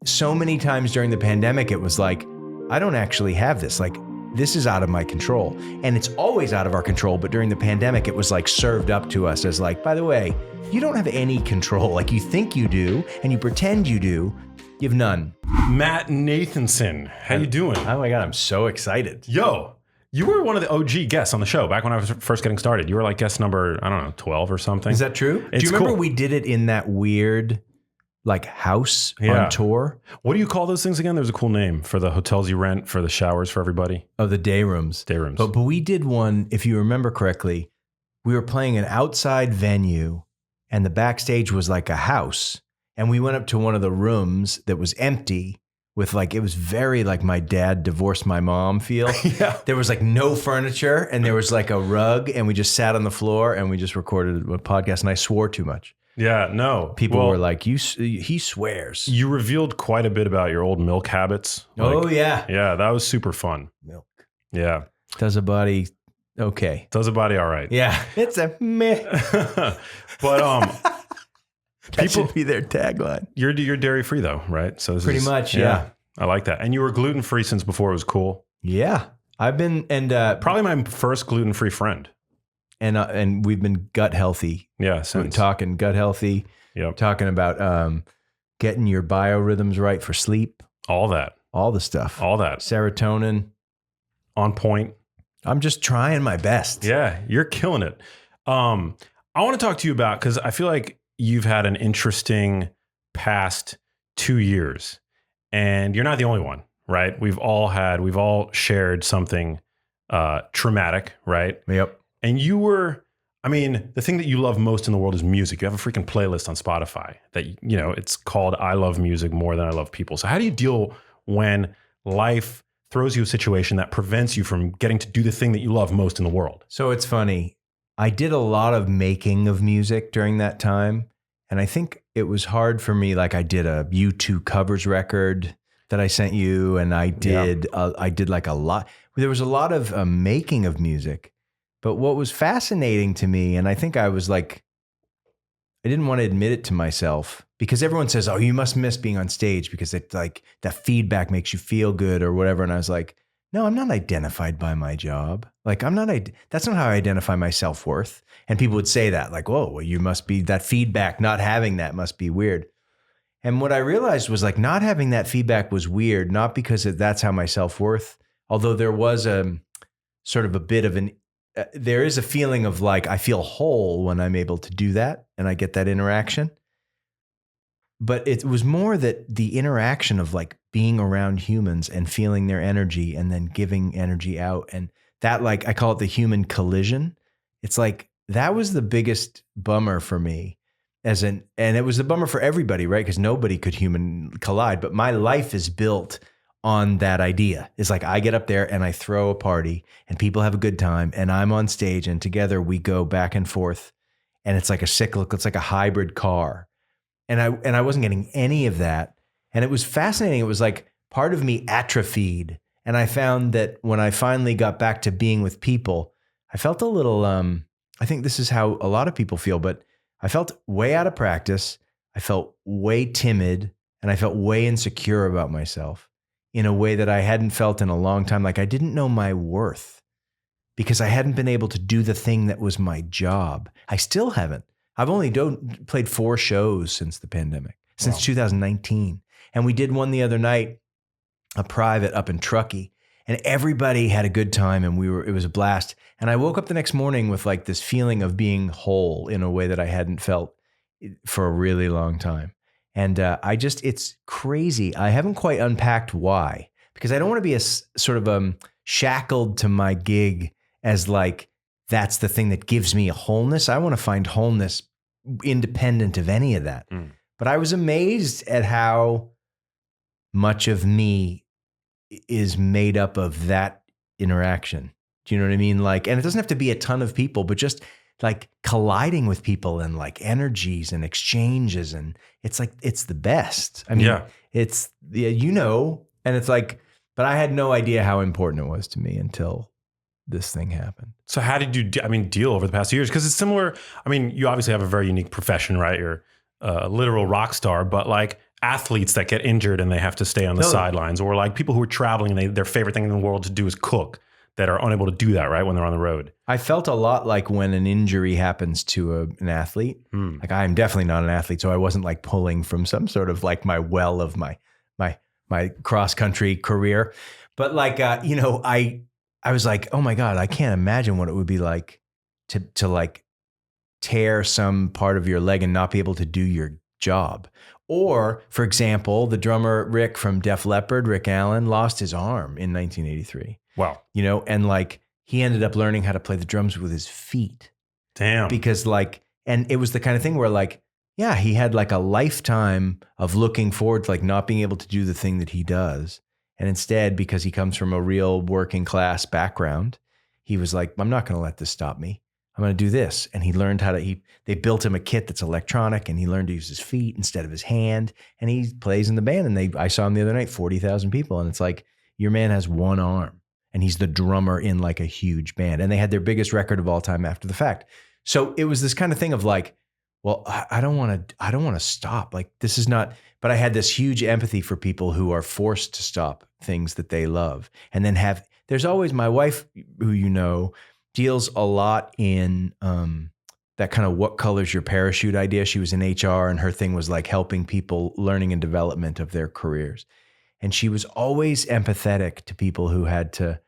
so many times during the pandemic, it was like, I don't actually have this. Like, this is out of my control. And it's always out of our control. But during the pandemic, it was like served up to us as like, by the way, you don't have any control. Like, you think you do and you pretend you do. You have none. Matt Nathanson, how you doing? Oh my God, I'm so excited. Yo, you were one of the OG guests on the show back when I was first getting started. You were like guest number, I don't know, 12 or something. Is that true? Do you remember we did it in that weird like house on tour? What do you call those things again? There's a cool name for the hotels you rent for the showers for everybody. Oh, the day rooms. Day rooms. But we did one, if you remember correctly, we were playing an outside venue and the backstage was like a house. And we went up to one of the rooms that was empty with like, it was very like my dad divorced my mom feel. Yeah. There was like no furniture and there was like a rug and we just sat on the floor and we just recorded a podcast and I swore too much. Yeah, no. People were like, he swears. You revealed quite a bit about your old milk habits. Oh, yeah. Yeah, that was super fun. Milk. Yeah. Does a body okay. Does a body all right. Yeah. It's a meh. But that should be their tagline. You're dairy free though, right? So pretty much, yeah. I like that. And you were gluten free since before it was cool. Yeah, I've been probably my first gluten free friend. And we've been gut healthy. Yeah, since talking gut healthy. Yep. Talking about getting your biorhythms right for sleep. All that. All the stuff. All that. Serotonin. On point. I'm just trying my best. Yeah, you're killing it. I want to talk to you about, because I feel like you've had an interesting past 2 years, and you're not the only one, right? We've all shared something traumatic, right? Yep. And you were, I mean, the thing that you love most in the world is music. You have a freaking playlist on Spotify that, you know, it's called I Love Music More Than I Love People. So how do you deal when life throws you a situation that prevents you from getting to do the thing that you love most in the world? So it's funny. I did a lot of making of music during that time. And I think it was hard for me. Like I did a U2 covers record that I sent you. And I did like a lot. There was a lot of making of music. But what was fascinating to me, and I think I was like, I didn't want to admit it to myself because everyone says, oh, you must miss being on stage because it's like that feedback makes you feel good or whatever. And I was like, no, I'm not identified by my job. Like that's not how I identify my self-worth. And people would say that like, whoa, well, you must be that feedback, not having that must be weird. And what I realized was like not having that feedback was weird, not because that's how my self-worth, although there was a sort of a bit of there is a feeling of like, I feel whole when I'm able to do that and I get that interaction. But it was more that the interaction of like being around humans and feeling their energy and then giving energy out. And that, like, I call it the human collision. It's like, that was the biggest bummer for me and it was the bummer for everybody, right? Because nobody could human collide, but my life is built on that idea. It's like, I get up there and I throw a party and people have a good time and I'm on stage and together we go back and forth and it's like a cyclical, it's like a hybrid car. And I wasn't getting any of that. And it was fascinating. It was like part of me atrophied. And I found that when I finally got back to being with people, I felt a little, I think this is how a lot of people feel, but I felt way out of practice. I felt way timid and I felt way insecure about myself in a way that I hadn't felt in a long time. Like I didn't know my worth because I hadn't been able to do the thing that was my job. I still haven't. I've only played 4 shows since the pandemic, since 2019. And we did one the other night, a private up in Truckee, and everybody had a good time and it was a blast. And I woke up the next morning with like this feeling of being whole in a way that I hadn't felt for a really long time. And it's crazy. I haven't quite unpacked why, because I don't want to be sort of shackled to my gig as like, that's the thing that gives me a wholeness. I want to find wholeness independent of any of that. But I was amazed at how much of me is made up of that interaction. Do you know what I mean? Like, and it doesn't have to be a ton of people, but just like colliding with people and like energies and exchanges. And it's like, it's the best. I mean, it's, and it's like, but I had no idea how important it was to me until this thing happened. So how did you, deal over the past years? Because it's similar. I mean, you obviously have a very unique profession, right? You're a literal rock star, but like athletes that get injured and they have to stay on the sidelines, or like people who are traveling and their favorite thing in the world to do is cook, that are unable to do that, right, when they're on the road. I felt a lot like when an injury happens to an athlete. Like I'm definitely not an athlete, so I wasn't like pulling from some sort of like my well of my cross country career. But like I was like, oh my God, I can't imagine what it would be like to like tear some part of your leg and not be able to do your job. Or, for example, the drummer Rick from Def Leppard, Rick Allen, lost his arm in 1983. Wow. And like he ended up learning how to play the drums with his feet. Damn. Because like, and it was the kind of thing where like, yeah, he had like a lifetime of looking forward to like not being able to do the thing that he does. And instead, because he comes from a real working class background, he was like, I'm not going to let this stop me. I'm going to do this. And he learned how to, they built him a kit that's electronic, and he learned to use his feet instead of his hand. And he plays in the band, and I saw him the other night, 40,000 people. And it's like, your man has one arm and he's the drummer in like a huge band. And they had their biggest record of all time after the fact. So it was this kind of thing of like, well, I don't want to stop. Like this is not, but I had this huge empathy for people who are forced to stop things that they love. And then there's always my wife, who deals a lot in that kind of what color's your parachute idea. She was in HR, and her thing was like helping people learning and development of their careers. And she was always empathetic to people who had to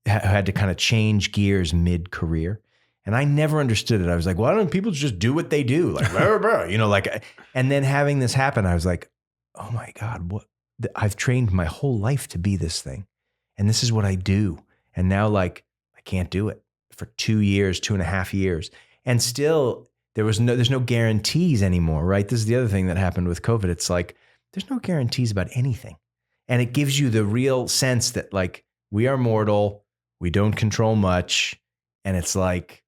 kind of change gears mid-career. And I never understood it. I was like, why don't people just do what they do? Like, blah, blah, blah. Like, and then having this happen, I was like, oh my God, I've trained my whole life to be this thing. And this is what I do. And now like, I can't do it for 2.5 years. And still there's no guarantees anymore, right? This is the other thing that happened with COVID. It's like, there's no guarantees about anything. And it gives you the real sense that like, we are mortal, we don't control much. And it's like,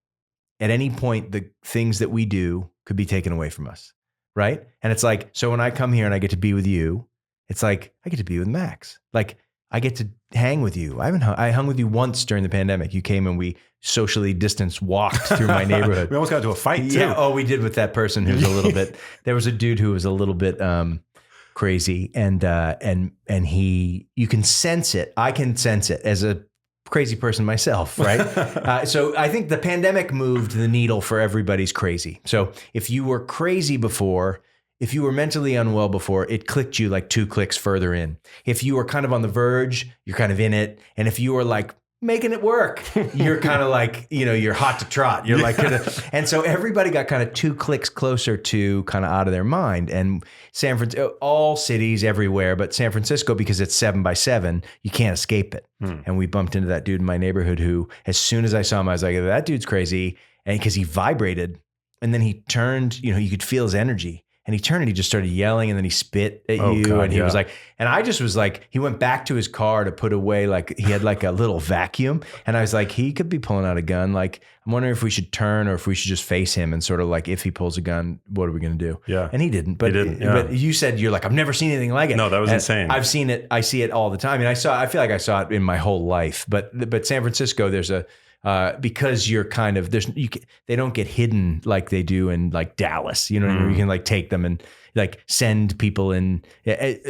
at any point, the things that we do could be taken away from us, right? And it's like, so when I come here and I get to be with you, it's like, I get to be with Max. Like, I get to hang with you. I hung with you once during the pandemic. You came and we socially distanced walked through my neighborhood. We almost got into a fight too. Yeah. Oh, we did with that person who was a little bit, there was a dude who was a little bit crazy, and you can sense it. I can sense it as a crazy person myself, right? So I think the pandemic moved the needle for everybody's crazy. So if you were crazy before, if you were mentally unwell before, it clicked you like 2 clicks further in. If you were kind of on the verge, you're kind of in it. And if you were like making it work, you're kind of like, you're hot to trot. You're like, and so everybody got kind of 2 clicks closer to kind of out of their mind. And San Francisco, all cities everywhere, but San Francisco, because it's 7x7, you can't escape it. And we bumped into that dude in my neighborhood who, as soon as I saw him, I was like, that dude's crazy. And because he vibrated, and then he turned, you could feel his energy. And he turned and he just started yelling, and then he spit at you. God, and he was like, and I just was like, he went back to his car to put away, like he had like a little vacuum. And I was like, he could be pulling out a gun. Like, I'm wondering if we should turn or if we should just face him and sort of like, if he pulls a gun, what are we going to do? Yeah. And he didn't. But, but you said, you're like, I've never seen anything like it. No, that was insane. I've seen it. I see it all the time. And I feel like I saw it in my whole life. But San Francisco, there's because you're kind of, they don't get hidden like they do in like Dallas, what I mean? You can like take them and like send people in.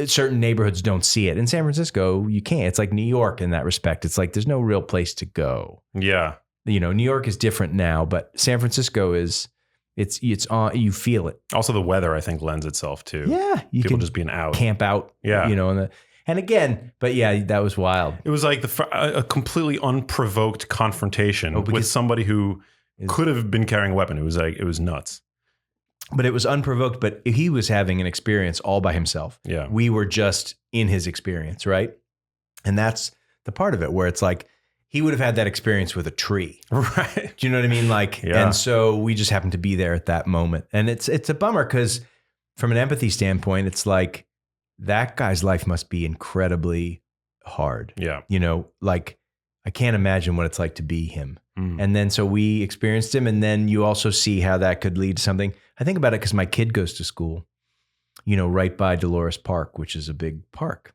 Certain neighborhoods don't see it. In San Francisco, you can't. It's like New York in that respect. It's like, there's no real place to go. Yeah. New York is different now, but San Francisco is, it's on, you feel it. Also the weather, I think, lends itself to people can just being out. Camp out. Yeah. And again, but yeah, that was wild. It was like a completely unprovoked confrontation with somebody who could have been carrying a weapon. It was nuts. But it was unprovoked, but he was having an experience all by himself. Yeah. We were just in his experience, right? And that's the part of it where it's like, he would have had that experience with a tree. Right. Do you know what I mean? Like, and so we just happened to be there at that moment. And it's a bummer because from an empathy standpoint, it's like, that guy's life must be incredibly hard. Yeah. Like I can't imagine what it's like to be him. And then so we experienced him. And then you also see how that could lead to something. I think about it because my kid goes to school, right by Dolores Park, which is a big park.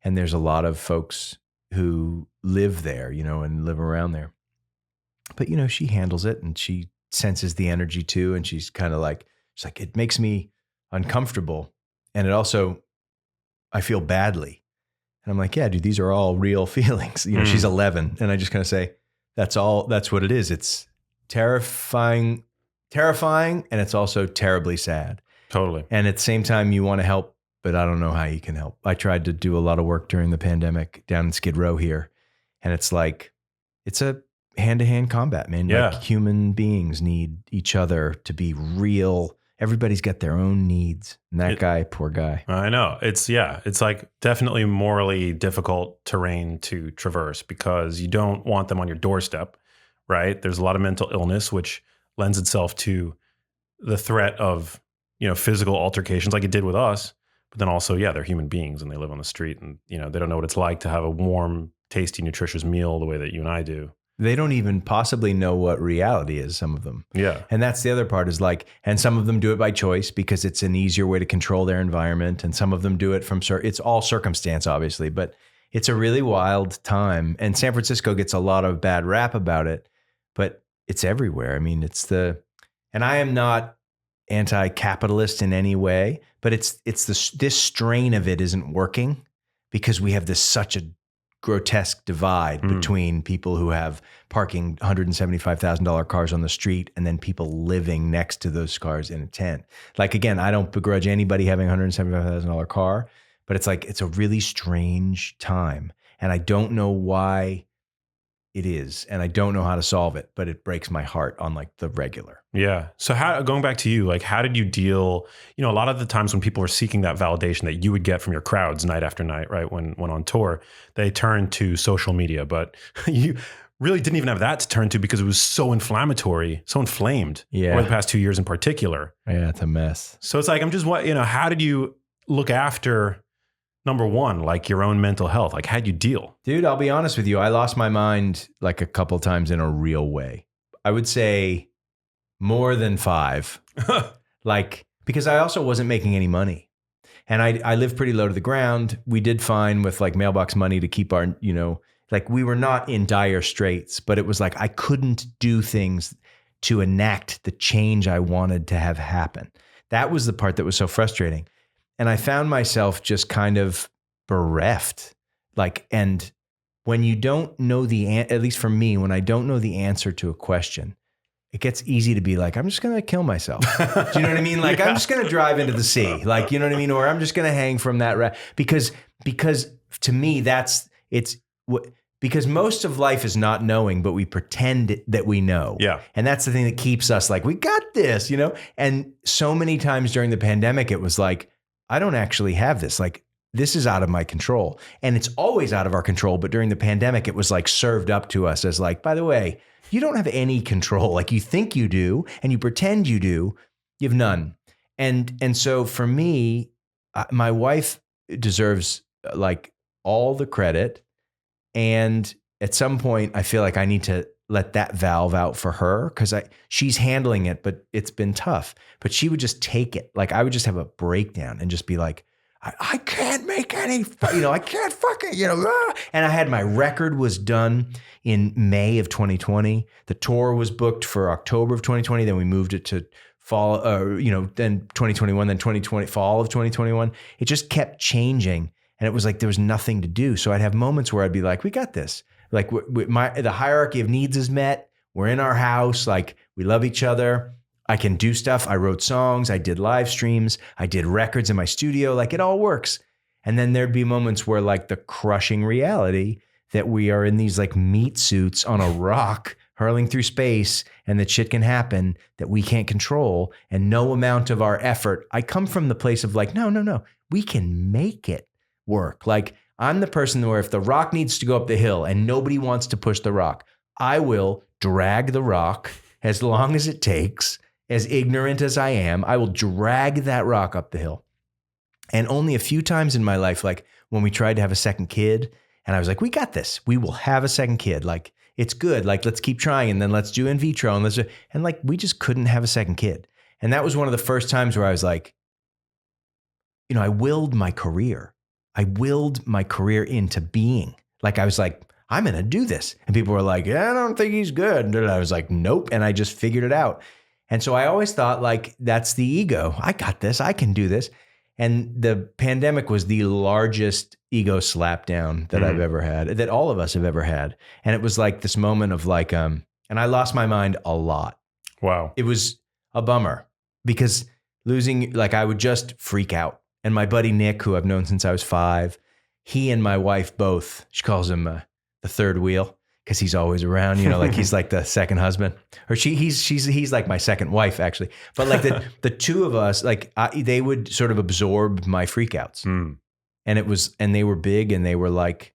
And there's a lot of folks who live there, and live around there. But, she handles it and she senses the energy too. And she's kind of like, it makes me uncomfortable And it also, I feel badly. And I'm like, yeah, dude, these are all real feelings. You know, she's 11. And I just kind of say, that's what it is. It's terrifying. And it's also terribly sad. Totally. And at the same time, you want to help, but I don't know how you can help. I tried to do a lot of work during the pandemic down in Skid Row here. And it's like, it's a hand-to-hand combat, man. Yeah. Like human beings need each other to be real. Everybody's got their own needs. And that guy, poor guy. I know. It's like definitely morally difficult terrain to traverse because you don't want them on your doorstep, right? There's a lot of mental illness, which lends itself to the threat of, physical altercations like it did with us. But then also, they're human beings and they live on the street and, they don't know what it's like to have a warm, tasty, nutritious meal the way that you and I do. They don't even possibly know what reality is, some of them. Yeah. And that's the other part is like, and some of them do it by choice because it's an easier way to control their environment. And some of them do it from, it's all circumstance, obviously, but it's a really wild time. And San Francisco gets a lot of bad rap about it, but it's everywhere. I mean, and I am not anti-capitalist in any way, but this strain of it isn't working because we have such a grotesque divide between people who have parking $175,000 cars on the street and then people living next to those cars in a tent. Like, again, I don't begrudge anybody having a $175,000 car, but it's like, it's a really strange time. And I don't know why it is. And I don't know how to solve it, but it breaks my heart on like the regular. Yeah. So going back to you, like, how did you deal, a lot of the times when people are seeking that validation that you would get from your crowds night after night, right? When on tour, they turn to social media, but you really didn't even have that to turn to because it was so inflammatory, so inflamed over the past 2 years in particular. Yeah. It's a mess. So it's like, how did you look after, number one, like your own mental health? Like, how'd you deal? Dude, I'll be honest with you. I lost my mind like a couple times in a real way. I would say more than 5. Like, because I also wasn't making any money. And I lived pretty low to the ground. We did fine with like mailbox money to keep our, like we were not in dire straits, but it was like I couldn't do things to enact the change I wanted to have happen. That was the part that was so frustrating. And I found myself just kind of bereft. Like, and when you don't know at least for me, when I don't know the answer to a question, it gets easy to be like, I'm just going to kill myself. Do you know what I mean? Like, I'm just going to drive into the sea. Like, you know what I mean? Or I'm just going to hang from that. Because to me, because most of life is not knowing, but we pretend that we know. Yeah. And that's the thing that keeps us like, we got this, And so many times during the pandemic, it was like, I don't actually have this. Like, this is out of my control. And it's always out of our control. But during the pandemic, it was like served up to us as like, by the way, you don't have any control. Like you think you do, and you pretend you do, you have none. And so for me, my wife deserves like all the credit. And at some point I feel like I need to let that valve out for her because she's handling it, but it's been tough. But she would just take it. Like I would just have a breakdown and just be like, I can't make any, I can't fucking, And I had my record was done in May of 2020. The tour was booked for October of 2020. Then we moved it to fall, then 2021, then 2020, fall of 2021. It just kept changing. And it was like, there was nothing to do. So I'd have moments where I'd be like, we got this. Like the hierarchy of needs is met. We're in our house. Like we love each other. I can do stuff. I wrote songs. I did live streams. I did records in my studio. Like it all works. And then there'd be moments where like the crushing reality that we are in these like meat suits on a rock hurling through space and that shit can happen that we can't control and no amount of our effort. I come from the place of like, no, we can make it work. Like I'm the person where if the rock needs to go up the hill and nobody wants to push the rock, I will drag the rock as long as it takes. As ignorant as I am, I will drag that rock up the hill. And only a few times in my life, like when we tried to have a second kid, and I was like, we got this. We will have a second kid. Like, it's good. Like, let's keep trying. And then let's do in vitro. And like, we just couldn't have a second kid. And that was one of the first times where I was like, I willed my career. I willed my career into being. Like, I was like, I'm going to do this. And people were like, I don't think he's good. And I was like, nope. And I just figured it out. And so I always thought like, that's the ego. I got this. I can do this. And the pandemic was the largest ego slapdown that I've ever had, that all of us have ever had. And it was like this moment of like, and I lost my mind a lot. Wow. It was a bummer because losing, like I would just freak out. And my buddy Nick, who I've known since I was 5, he and my wife both, she calls him the third wheel because he's always around, you know, like he's like the second husband, or he's like my second wife actually. But like the two of us, like they would sort of absorb my freakouts, and they were big, and they were like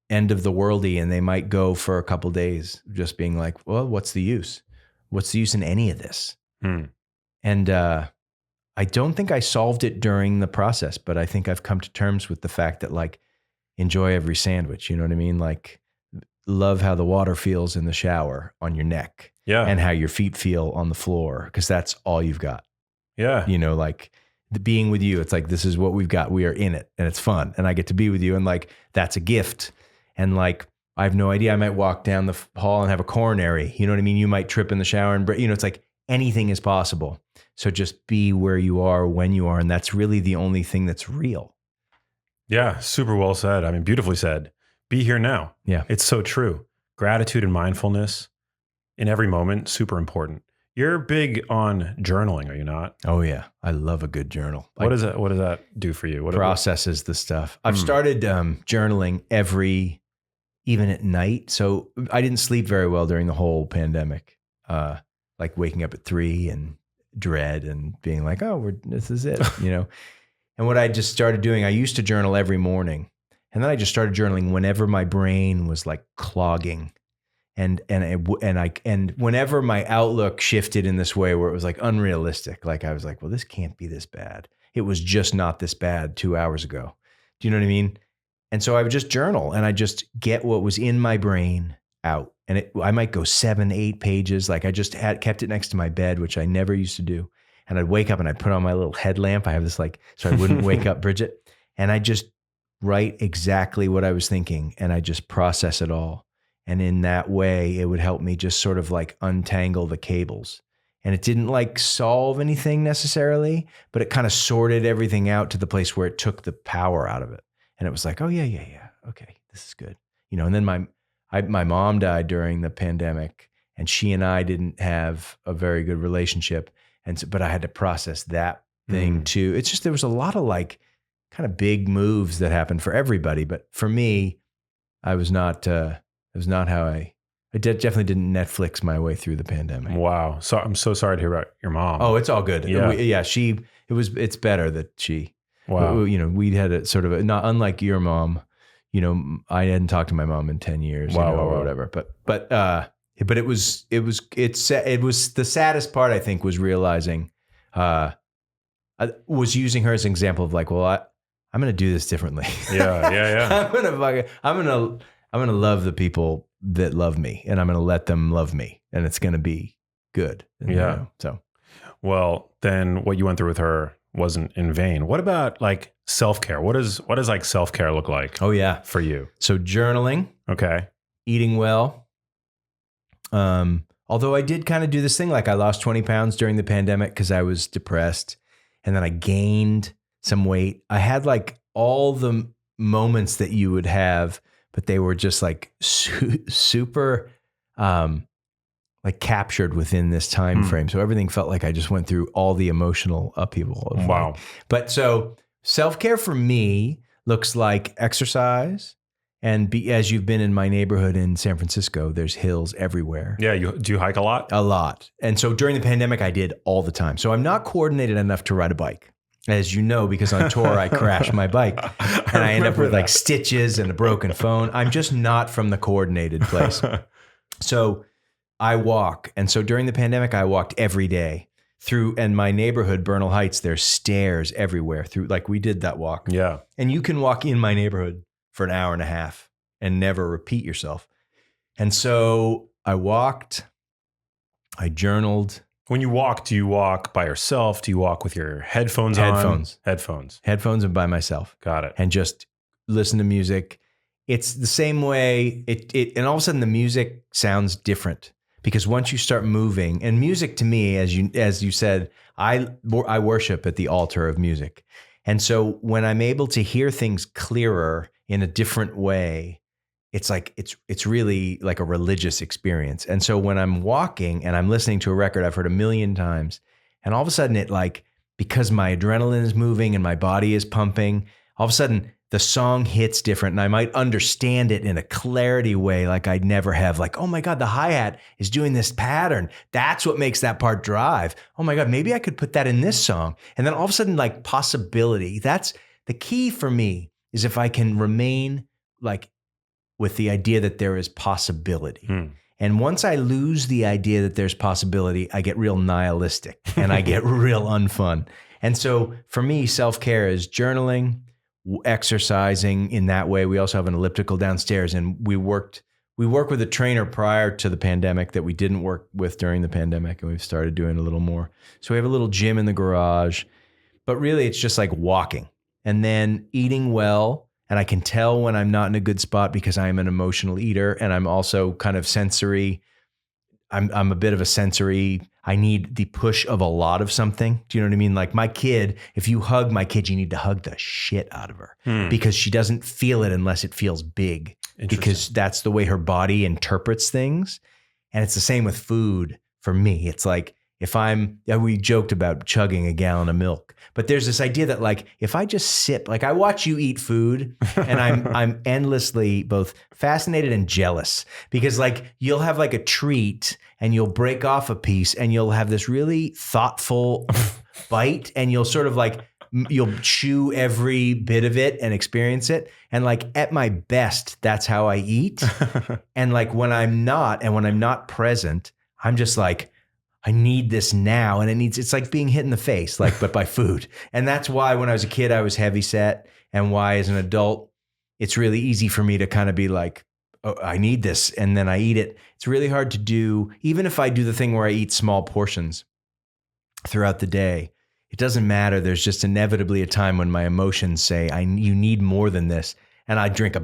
end of the worldy, and they might go for a couple days, just being like, well, what's the use? What's the use in any of this? And I don't think I solved it during the process, but I think I've come to terms with the fact that like enjoy every sandwich. You know what I mean? Like love how the water feels in the shower on your neck, and how your feet feel on the floor, because that's all you've got. Yeah. You know, like the being with you, it's like, this is what we've got. We are in it, and it's fun, and I get to be with you, and like that's a gift. And like I have no idea. I might walk down the hall and have a coronary. You know what I mean? You might trip in the shower, and you know, it's like anything is possible. So just be where you are when you are, and that's really the only thing that's real. Yeah, super well said. I mean, beautifully said. Be here now. Yeah. It's so true. Gratitude and mindfulness in every moment, super important. You're big on journaling, are you not? Oh yeah. I love a good journal. What does that do for you? What processes the stuff. I've started journaling even at night. So I didn't sleep very well during the whole pandemic. Like waking up at 3 and dread and being like, oh, this is it, you know? And what I just started doing, I used to journal every morning. And then I just started journaling whenever my brain was like clogging. And whenever my outlook shifted in this way where it was like unrealistic, like I was like, well, this can't be this bad. It was just not this bad 2 hours ago. Do you know what I mean? And so I would just journal, and I just get what was in my brain out. And I might go 7, 8 pages. Like I just kept it next to my bed, which I never used to do. And I'd wake up and I'd put on my little headlamp. I have this like, so I wouldn't wake up Bridget. And I just write exactly what I was thinking, and I just process it all. And in that way, it would help me just sort of like untangle the cables. And it didn't like solve anything necessarily, but it kind of sorted everything out to the place where it took the power out of it. And it was like, oh yeah. Okay, this is good. You know, and then my mom died during the pandemic, and she and I didn't have a very good relationship. And so, but I had to process that thing too. It's just, there was a lot of like kind of big moves that happened for everybody. But for me, it was not how I definitely didn't Netflix my way through the pandemic. Wow. So I'm so sorry to hear about your mom. Oh, it's all good. Yeah. It's better that she, wow. You know, we had a sort of not unlike your mom, you know, I hadn't talked to my mom in 10 years, wow, you know, wow. or whatever. But it was the saddest part, I think, was realizing, I was using her as an example of like, well, I'm going to do this differently. Yeah. I'm going to love the people that love me, and I'm going to let them love me, and it's going to be good. And, yeah. You know, so, well, then what you went through with her wasn't in vain. What about like self-care? What does like self-care look like? Oh yeah. For you? So journaling, okay. Eating well. Although I did kind of do this thing, like I lost 20 pounds during the pandemic because I was depressed, and then I gained some weight. I had like all the moments that you would have, but they were just like super, like captured within this time frame. So everything felt like I just went through all the emotional upheaval. Wow. But so self-care for me looks like exercise. And as you've been in my neighborhood in San Francisco, there's hills everywhere. Yeah. Do you hike a lot? A lot. And so during the pandemic, I did all the time. So I'm not coordinated enough to ride a bike. As you know, because on tour, I crashed my bike and I end up with like stitches and a broken phone. I'm just not from the coordinated place. So I walk. And so during the pandemic, I walked every day through, and my neighborhood, Bernal Heights, there's stairs everywhere through, like we did that walk. Yeah. And you can walk in my neighborhood for an hour and a half and never repeat yourself. And so I walked, I journaled. When you walk, do you walk by yourself? Do you walk with your headphones on? Headphones and by myself. Got it. And just listen to music. It's the same way and all of a sudden the music sounds different, because once you start moving, and music to me, as you said, I worship at the altar of music. And so when I'm able to hear things clearer in a different way, it's like it's really like a religious experience. And so when I'm walking and I'm listening to a record I've heard a million times, and all of a sudden it like, because my adrenaline is moving and my body is pumping, all of a sudden the song hits different, and I might understand it in a clarity way like I'd never have. Like, oh my God, the hi-hat is doing this pattern. That's what makes that part drive. Oh my God, maybe I could put that in this song. And then all of a sudden, like, possibility. That's the key for me, is if I can remain like with the idea that there is possibility. And once I lose the idea that there's possibility, I get real nihilistic and I get real unfun. And so for me, self-care is journaling, exercising in that way. We also have an elliptical downstairs, and we work with a trainer prior to the pandemic that we didn't work with during the pandemic, and we've started doing a little more. So we have a little gym in the garage, but really it's just like walking and then eating well. And I can tell when I'm not in a good spot because I'm an emotional eater, and I'm also kind of sensory. I'm a bit of a sensory. I need the push of a lot of something. Do you know what I mean? Like my kid, if you hug my kid, you need to hug the shit out of her because she doesn't feel it unless it feels big, because that's the way her body interprets things. And it's the same with food for me. It's like, we joked about chugging a gallon of milk, but there's this idea that like, if I just sip, like I watch you eat food and I'm endlessly both fascinated and jealous, because like you'll have like a treat and you'll break off a piece and you'll have this really thoughtful bite, and you'll sort of like, you'll chew every bit of it and experience it. And like at my best, that's how I eat. And like when I'm not present, I'm just like, I need this now. And it's like being hit in the face, like, but by food. And that's why when I was a kid, I was heavy set, and why as an adult, it's really easy for me to kind of be like, oh, I need this. And then I eat it. It's really hard to do. Even if I do the thing where I eat small portions throughout the day, it doesn't matter. There's just inevitably a time when my emotions say, you need more than this. And I drink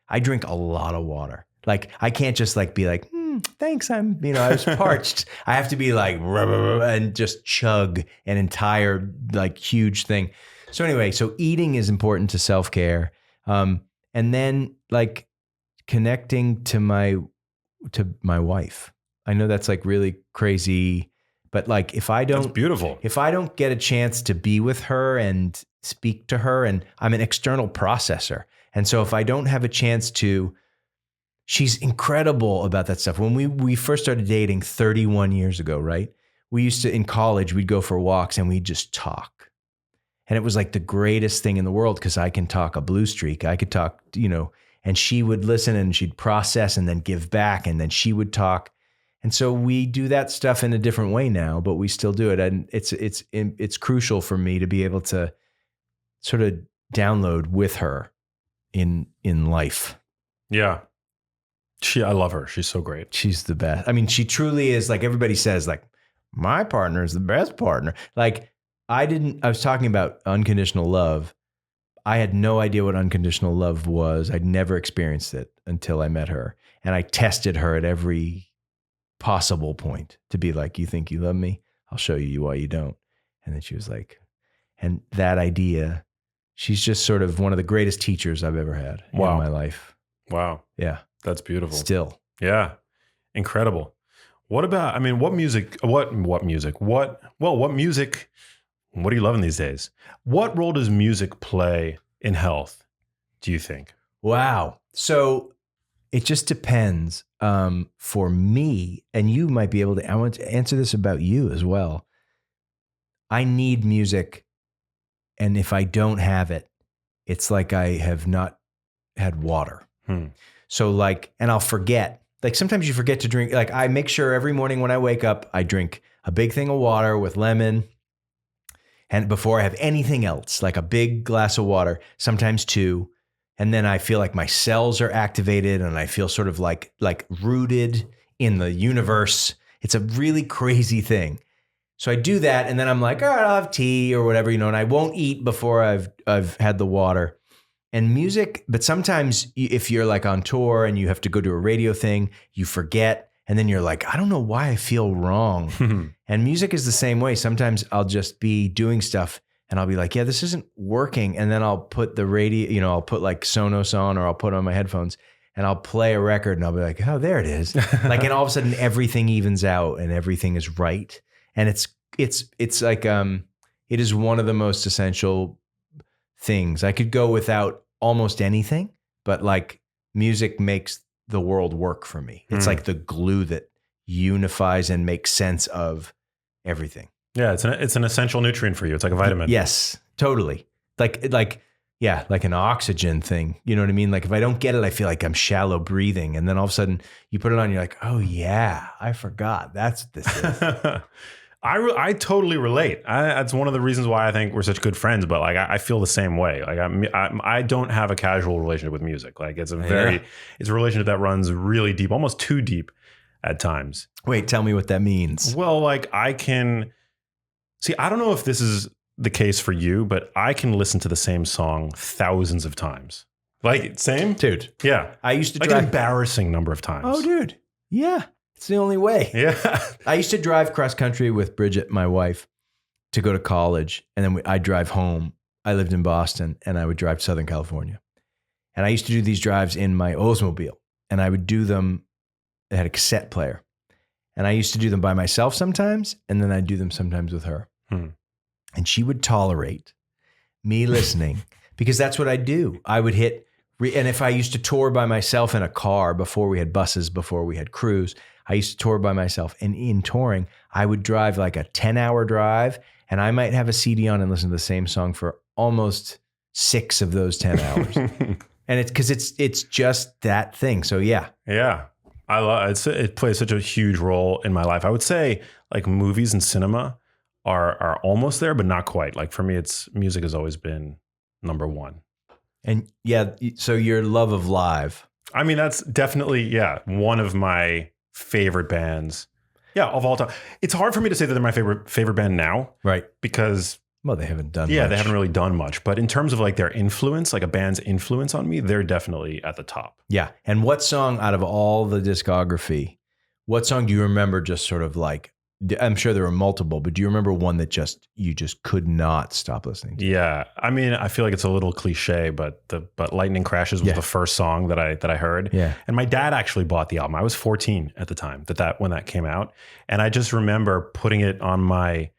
I drink a lot of water. Like I can't just like be like, thanks, I was parched. I have to be like, and just chug an entire like huge thing. So anyway, so eating is important to self-care. And then like connecting to my wife. I know that's like really crazy, but like that's beautiful. If I don't get a chance to be with her and speak to her, and I'm an external processor. And so if I don't have a chance to, she's incredible about that stuff. When we first started dating 31 years ago, right? We used to, in college, we'd go for walks and we'd just talk. And it was like the greatest thing in the world, because I can talk a blue streak. I could talk, and she would listen and she'd process and then give back, and then she would talk. And so we do that stuff in a different way now, but we still do it. And it's crucial for me to be able to sort of download with her in life. Yeah. I love her. She's so great. She's the best. I mean, she truly is. Like everybody says, like, my partner is the best partner. Like I was talking about unconditional love. I had no idea what unconditional love was. I'd never experienced it until I met her. And I tested her at every possible point to be like, you think you love me? I'll show you why you don't. And then she was like, and that idea, she's just sort of one of the greatest teachers I've ever had in my life. Wow. Yeah. That's beautiful. Still. Yeah. Incredible. What about, what music, what music are you loving these days? What role does music play in health, do you think? Wow. So it just depends. For me, and you might be able to, I want to answer this about you as well. I need music. And if I don't have it, it's like I have not had water. So like, and I'll forget, like sometimes you forget to drink. Like I make sure every morning when I wake up, I drink a big thing of water with lemon. And before I have anything else, like a big glass of water, sometimes two. And then I feel like my cells are activated and I feel sort of like rooted in the universe. It's a really crazy thing. So I do that. And then I'm like, all right, I'll have tea or whatever, and I won't eat before I've had the water. And music, but sometimes if you're like on tour and you have to go to a radio thing, you forget. And then you're like, I don't know why I feel wrong. And music is the same way. Sometimes I'll just be doing stuff and I'll be like, yeah, this isn't working. And then I'll put the radio, you know, I'll put like Sonos on, or I'll put on my headphones and I'll play a record and I'll be like, oh, there it is. Like, and all of a sudden everything evens out and everything is right. And it's like, it is one of the most essential things. I could go without almost anything, but like music makes the world work for me. It's like the glue that unifies and makes sense of everything. Yeah, it's an essential nutrient for you. It's like a vitamin. Yes, totally. Like an oxygen thing. You know what I mean? Like if I don't get it, I feel like I'm shallow breathing. And then all of a sudden you put it on, you're like, oh yeah, I forgot. That's what this is. I totally relate. That's one of the reasons why I think we're such good friends. But like, I feel the same way. Like I don't have a casual relationship with music. Like it's a relationship that runs really deep, almost too deep at times. Wait, tell me what that means. Well, like I can see, I don't know if this is the case for you, but I can listen to the same song thousands of times. Like same? Dude. Yeah. I used to like an embarrassing number of times. Oh, dude. Yeah. It's the only way. Yeah. I used to drive cross country with Bridget, my wife, to go to college. And then I'd drive home. I lived in Boston and I would drive to Southern California. And I used to do these drives in my Oldsmobile. And I would do them, it had a cassette player. And I used to do them by myself sometimes. And then I'd do them sometimes with her. And she would tolerate me listening because that's what I do. I would hit, and if I used to tour by myself in a car before we had buses, before we had crews, I used to tour by myself. And in touring, I would drive like a 10-hour drive and I might have a CD on and listen to the same song for almost 6 of those 10 hours. And it's because it's just that thing. So yeah. Yeah. I love it. It plays such a huge role in my life. I would say like movies and cinema are almost there, but not quite. Like for me, music has always been number one. And yeah, so your love of live. I mean, that's definitely, one of my favorite bands. Yeah, of all time. It's hard for me to say that they're my favorite band now. Right. Because well, they haven't done much. They haven't really done much. But in terms of like their influence, like a band's influence on me, they're definitely at the top. Yeah. And what song out of all the discography, what song do you remember just sort of like, I'm sure there were multiple, but do you remember one that you just could not stop listening to? Yeah. I mean, I feel like it's a little cliche, but Lightning Crashes was the first song that I heard. Yeah. And my dad actually bought the album. I was 14 at the time when that came out. And I just remember putting it on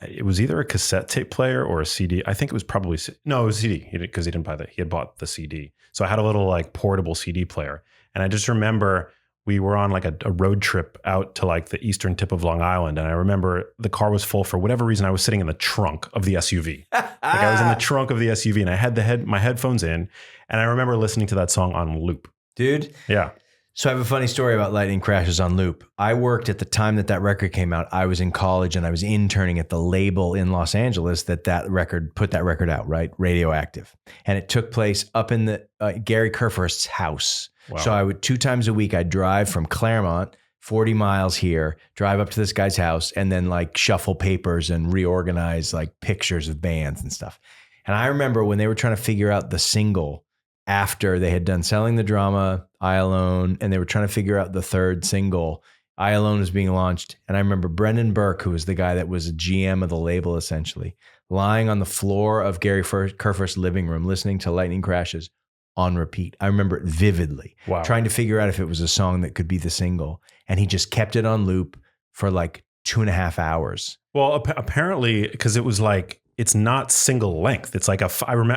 it was either a cassette tape player or a CD. I think it was probably, no, it was CD because he didn't buy that. He had bought the CD. So I had a little like portable CD player. And I just remember we were on like a road trip out to like the eastern tip of Long Island. And I remember the car was full for whatever reason. I was sitting in the trunk of the SUV. Like I was in the trunk of the SUV and I had my headphones in. And I remember listening to that song on loop. Dude. Yeah. So I have a funny story about Lightning Crashes on loop. I worked at the time that record came out. I was in college and I was interning at the label in Los Angeles that record put that record out, right? Radioactive. And it took place up in the Gary Kurfürst's house. Wow. So I would 2 times a week, I'd drive from Claremont, 40 miles here, drive up to this guy's house and then like shuffle papers and reorganize like pictures of bands and stuff. And I remember when they were trying to figure out the single after they had done Selling the Drama, I Alone, and they were trying to figure out the third single, I Alone was being launched. And I remember Brendan Burke, who was the guy that was a GM of the label essentially, lying on the floor of Gary Kurfürst's living room, listening to Lightning Crashes on repeat. I remember it vividly, trying to figure out if it was a song that could be the single. And he just kept it on loop for like 2.5 hours. Well, apparently, because it was like, it's not single length. It's like I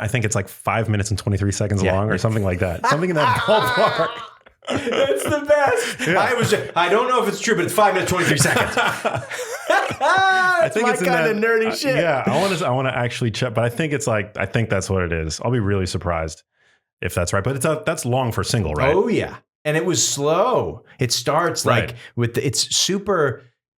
think it's like 5 minutes and 23 seconds long or something like that. Something in that ballpark. It's the best. Yeah. I don't know if it's true, but it's 5 minutes, 23 seconds. I think it's kind of nerdy shit. Yeah. I want to actually check, but I think that's what it is. I'll be really surprised if that's right. But that's long for single, right? Oh yeah. And it was slow. It starts like with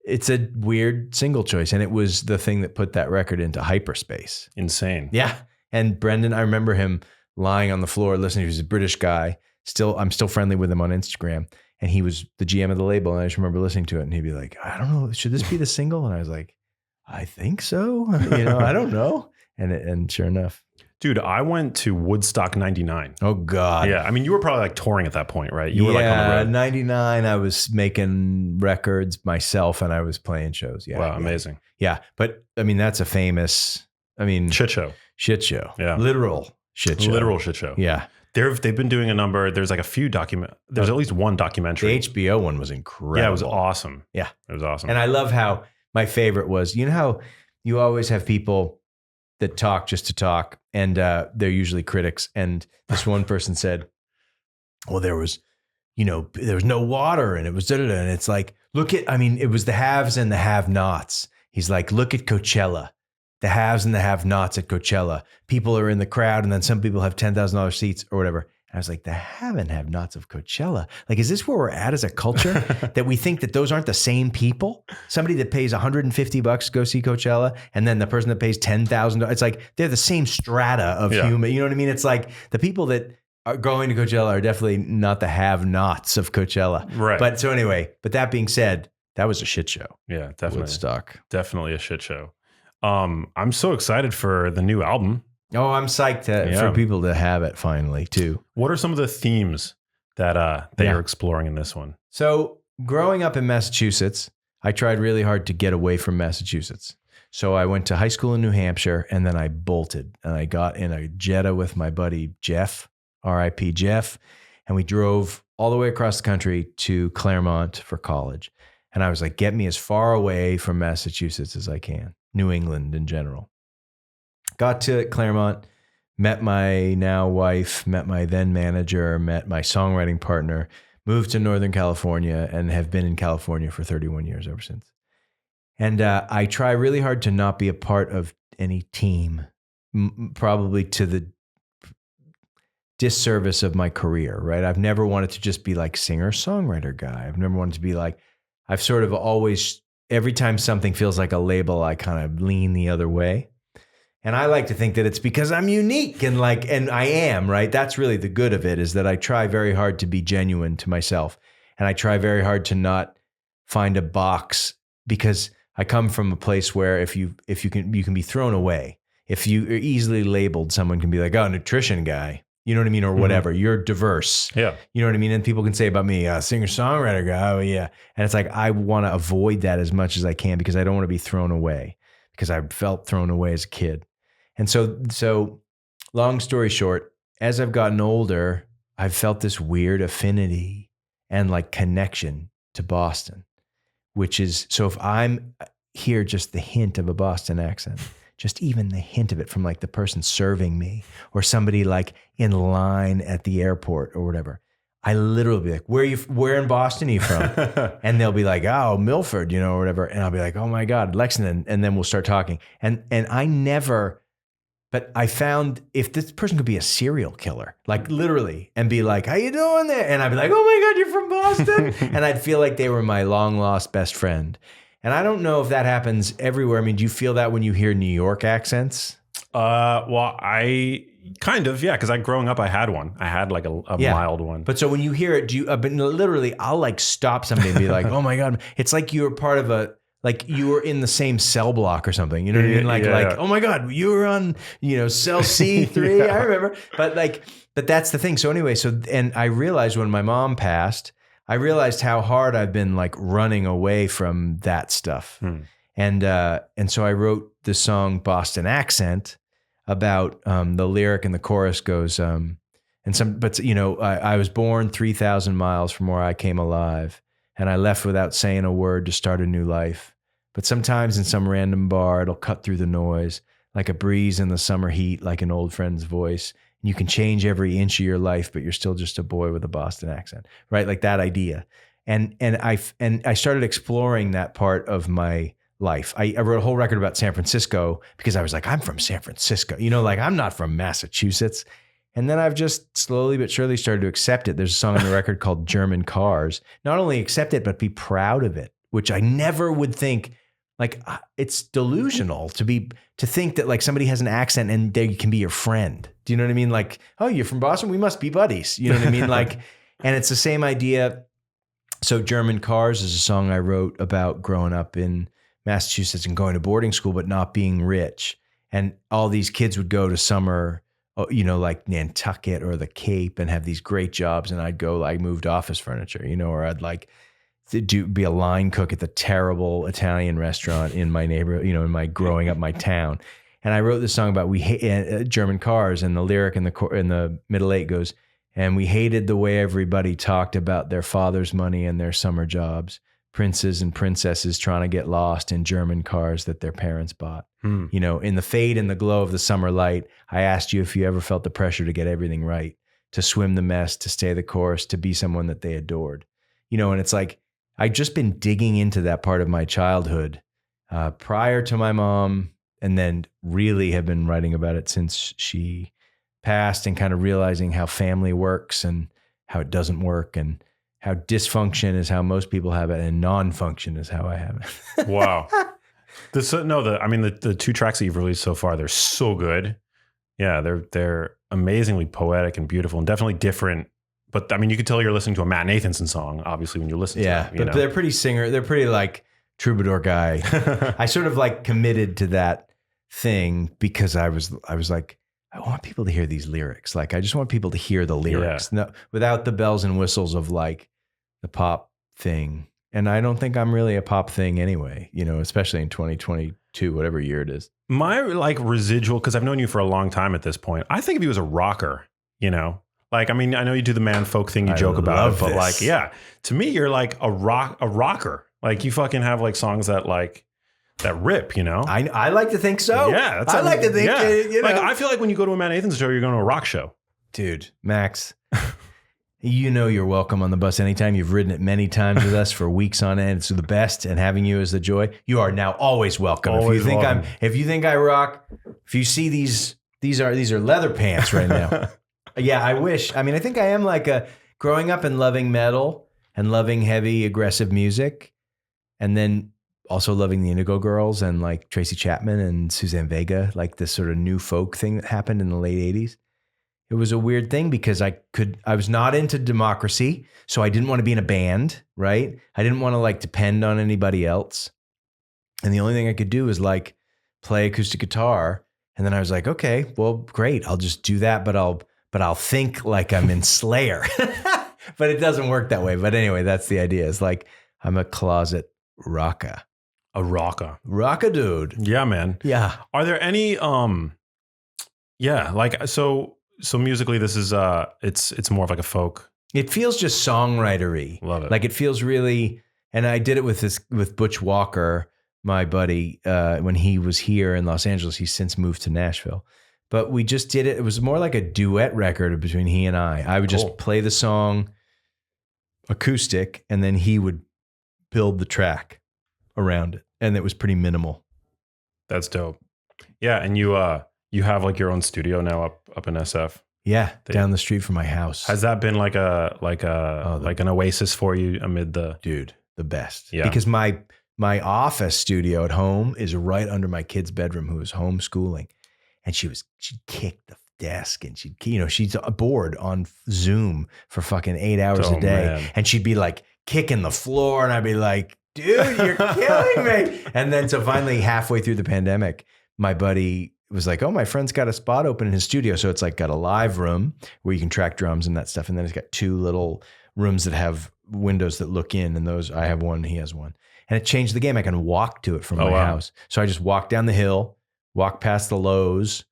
it's a weird single choice. And it was the thing that put that record into hyperspace. Insane. Yeah. And Brendan, I remember him lying on the floor listening. He was a British guy. I'm still friendly with him on Instagram. And he was the GM of the label. And I just remember listening to it. And he'd be like, I don't know, should this be the single? And I was like, I think so. I don't know. And sure enough. Dude, I went to Woodstock 99. Oh, God. Yeah. I mean, you were probably like touring at that point, right? You were like on the road. 99, I was making records myself and I was playing shows. Yeah. Wow, amazing. Yeah. But I mean, that's a famous I mean, Shit show. Yeah. Literal shit show. Literal shit show. Yeah. They've been doing a number. There's like a few there's at least one The documentary. HBO one was incredible. Yeah, it was awesome. Yeah. It was awesome. And I love how my favorite was, you know how you always have people that talk just to talk, and they're usually critics. And this one person said, well, there was no water and it was da-da-da. And it's like, it was the haves and the have-nots. He's like, look at Coachella, the haves and the have-nots at Coachella. People are in the crowd, and then some people have $10,000 seats or whatever. And I was like, the have and have-nots of Coachella. Like, is this where we're at as a culture that we think that those aren't the same people? Somebody that pays $150 to go see Coachella, and then the person that pays $10,000. It's like they're the same strata of human. You know what I mean? It's like the people that are going to Coachella are definitely not the have-nots of Coachella. Right. But so anyway, but that being said, that was a shit show. Yeah, definitely. Woodstock. Definitely a shit show. I'm so excited for the new album. Oh, I'm psyched for people to have it finally too. What are some of the themes that you're exploring in this one? So growing up in Massachusetts, I tried really hard to get away from Massachusetts. So I went to high school in New Hampshire, and then I bolted, and I got in a Jetta with my buddy Jeff, R.I.P. Jeff, and we drove all the way across the country to Claremont for college. And I was like, get me as far away from Massachusetts as I can, New England in general. Got to Claremont, met my now wife, met my then manager, met my songwriting partner, moved to Northern California, and have been in California for 31 years ever since. And I try really hard to not be a part of any team, probably to the disservice of my career, right? I've never wanted to just be like singer-songwriter guy. I've never wanted to be like, I've sort of always, every time something feels like a label, I kind of lean the other way. And I like to think that it's because I'm unique and I am, right? That's really the good of it, is that I try very hard to be genuine to myself. And I try very hard to not find a box, because I come from a place where if you can be thrown away. If you are easily labeled, someone can be like, oh, nutrition guy, you know what I mean? Or whatever. Mm-hmm. You're diverse. Yeah. You know what I mean? And people can say about me, singer-songwriter guy. Oh yeah. And it's like, I want to avoid that as much as I can, because I don't want to be thrown away, because I felt thrown away as a kid. And so long story short, as I've gotten older, I've felt this weird affinity and like connection to Boston, which is, so if I'm hear just the hint of a Boston accent, just even the hint of it from like the person serving me or somebody like in line at the airport or whatever, I literally be like, where in Boston are you from? And they'll be like, oh, Milford, or whatever. And I'll be like, oh my God, Lexington. And then we'll start talking. And I never, but I found if this person could be a serial killer, like literally, and be like, how you doing there? And I'd be like, oh my God, you're from Boston. And I'd feel like they were my long lost best friend. And I don't know if that happens everywhere. I mean, do you feel that when you hear New York accents? Well, I kind of, yeah. Cause growing up, I had one. I had like a mild one. But so when you hear it, but literally I'll like stop somebody and be like, oh my God. It's like you were part of like you were in the same cell block or something. You know what I mean? Oh my God, you were on, cell C3. I remember. But that's the thing. So anyway, and I realized when my mom passed, I realized how hard I've been like running away from that stuff. And so I wrote the song Boston Accent about the lyric, and the chorus goes, I was born 3,000 miles from where I came alive, and I left without saying a word to start a new life. But sometimes in some random bar, it'll cut through the noise like a breeze in the summer heat, like an old friend's voice. And you can change every inch of your life, but you're still just a boy with a Boston accent, right? Like that idea. And I started exploring that part of my life. I wrote a whole record about San Francisco because I was like, I'm from San Francisco, like I'm not from Massachusetts. And then I've just slowly but surely started to accept it. There's a song on the record called German Cars. Not only accept it, but be proud of it, which I never would think. Like, it's delusional to think that like somebody has an accent and they can be your friend. Do you know what I mean? Like, oh, you're from Boston? We must be buddies. You know what I mean? Like, and it's the same idea. So German Cars is a song I wrote about growing up in Massachusetts and going to boarding school, but not being rich. And all these kids would go to summer, like Nantucket or the Cape, and have these great jobs. And I'd go like moved office furniture, or I'd like be a line cook at the terrible Italian restaurant in my neighborhood, in my growing up my town. And I wrote this song about we hate German cars, and the lyric in the middle eight goes, and we hated the way everybody talked about their father's money and their summer jobs, princes and princesses trying to get lost in German cars that their parents bought. You know, in the fade and the glow of the summer light, I asked you if you ever felt the pressure to get everything right, to swim the mess, to stay the course, to be someone that they adored. You know, and it's like, I'd just been digging into that part of my childhood prior to my mom, and then really have been writing about it since she passed, and kind of realizing how family works and how it doesn't work, and how dysfunction is how most people have it, and non-function is how I have it. Wow. The two tracks that you've released so far, they're so good. Yeah, they're amazingly poetic and beautiful, and definitely different. But I mean, you could tell you're listening to a Matt Nathanson song, obviously, when you listen to it. But they're pretty they're pretty like troubadour guy. I sort of like committed to that thing because I was like, I want people to hear these lyrics. Like, I just want people to hear the lyrics, no, without the bells and whistles of like the pop thing. And I don't think I'm really a pop thing anyway, you know, especially in 2022, whatever year it is. My like residual, because I've known you for a long time at this point, I think of you as a rocker, you know? Like, I mean, I know you do the man folk thing, you joke about it, but like, yeah, to me, you're like a rocker. Like, you fucking have like songs that like, that rip, you know? I like to think so. Yeah. I like to think, you know. Like, I feel like when you go to a Matt Nathanson show, you're going to a rock show. Dude, Max, you know you're welcome on the bus anytime. You've ridden it many times with us for weeks on end. It's the best, and having you is the joy. You are now always welcome. Always if you think I rock, if you see these are leather pants right now. Yeah, I wish. I mean, I think I am like growing up and loving metal and loving heavy, aggressive music, and then also loving the Indigo Girls and like Tracy Chapman and Suzanne Vega, like this sort of new folk thing that happened in the late 80s. It was a weird thing because I was not into democracy, so I didn't want to be in a band, right? I didn't want to like depend on anybody else. And the only thing I could do was like play acoustic guitar. And then I was like, okay, well, great. I'll just do that, but I'll think like I'm in Slayer. But it doesn't work that way. But anyway, that's the idea. It's like I'm a closet rocker. A rocker. Rocker dude. Yeah, man. Yeah. Are there any so musically this is it's more of like a folk. It feels just songwritery. Love it. Like it feels really, and I did it with Butch Walker, my buddy, when he was here in Los Angeles. He's since moved to Nashville. But we just did it. It was more like a duet record between he and I. I would just play the song acoustic, and then he would build the track around it. And it was pretty minimal. That's dope. Yeah, and you have like your own studio now up in SF. Yeah, down the street from my house. Has that been like an oasis for you amid the the best? Yeah, because my office studio at home is right under my kid's bedroom, who was homeschooling, and she'd kick the desk, and she's bored on Zoom for fucking 8 hours a day, man. And she'd be like kicking the floor, and I'd be like, dude, you're killing me. And then so finally, halfway through the pandemic, my buddy was like, oh, my friend's got a spot open in his studio. So it's like got a live room where you can track drums and that stuff. And then it's got two little rooms that have windows that look in, and those, I have one, he has one. And it changed the game. I can walk to it from my house. So I just walk down the hill, walk past the Lowe's,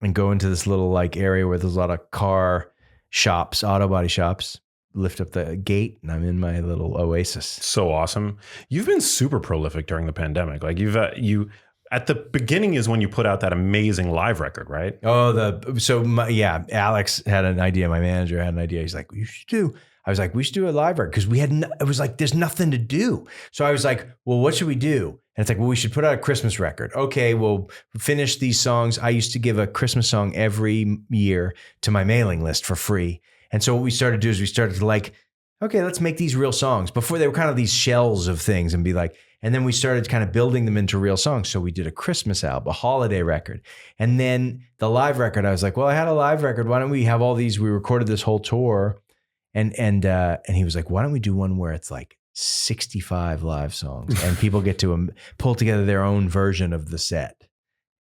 and go into this little like area where there's a lot of car shops, auto body shops. Lift up the gate, and I'm in my little oasis. So awesome. You've been super prolific during the pandemic. Like you at the beginning is when you put out that amazing live record, right? Alex had an idea. My manager had an idea. He's like, I was like, we should do a live record, because it was like, there's nothing to do. So I was like, well, what should we do? And it's like, well, we should put out a Christmas record. Okay, we'll finish these songs. I used to give a Christmas song every year to my mailing list for free. And so what we started to do is we started to like, okay, let's make these real songs. Before they were kind of these shells of things, and be like, and then we started kind of building them into real songs. So we did a Christmas album, a holiday record. And then the live record, I was like, well, I had a live record. Why don't we have all these? We recorded this whole tour. And he was like, why don't we do one where it's like 65 live songs and people get to pull together their own version of the set.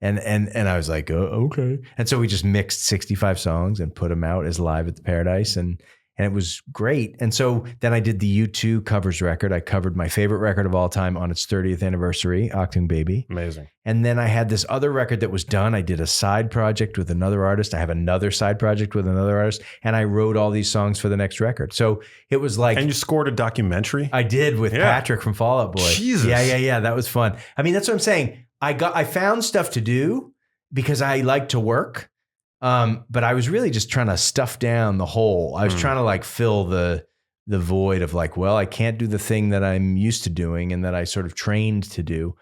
And I was like, oh, okay. And so we just mixed 65 songs and put them out as live at the Paradise. And and it was great. And so then I did the U2 covers record. I covered my favorite record of all time on its 30th anniversary, Achtung Baby. Amazing. And then I had this other record that was done. I did a side project with another artist. I have another side project with another artist. And I wrote all these songs for the next record. So it was like... And you scored a documentary? I did with Patrick from Fall Out Boy. Jesus. Yeah. That was fun. I mean, that's what I'm saying. I found stuff to do because I like to work. But I was really just trying to stuff down the hole. I was trying to like fill the void of like, well, I can't do the thing that I'm used to doing and that I sort of trained to do.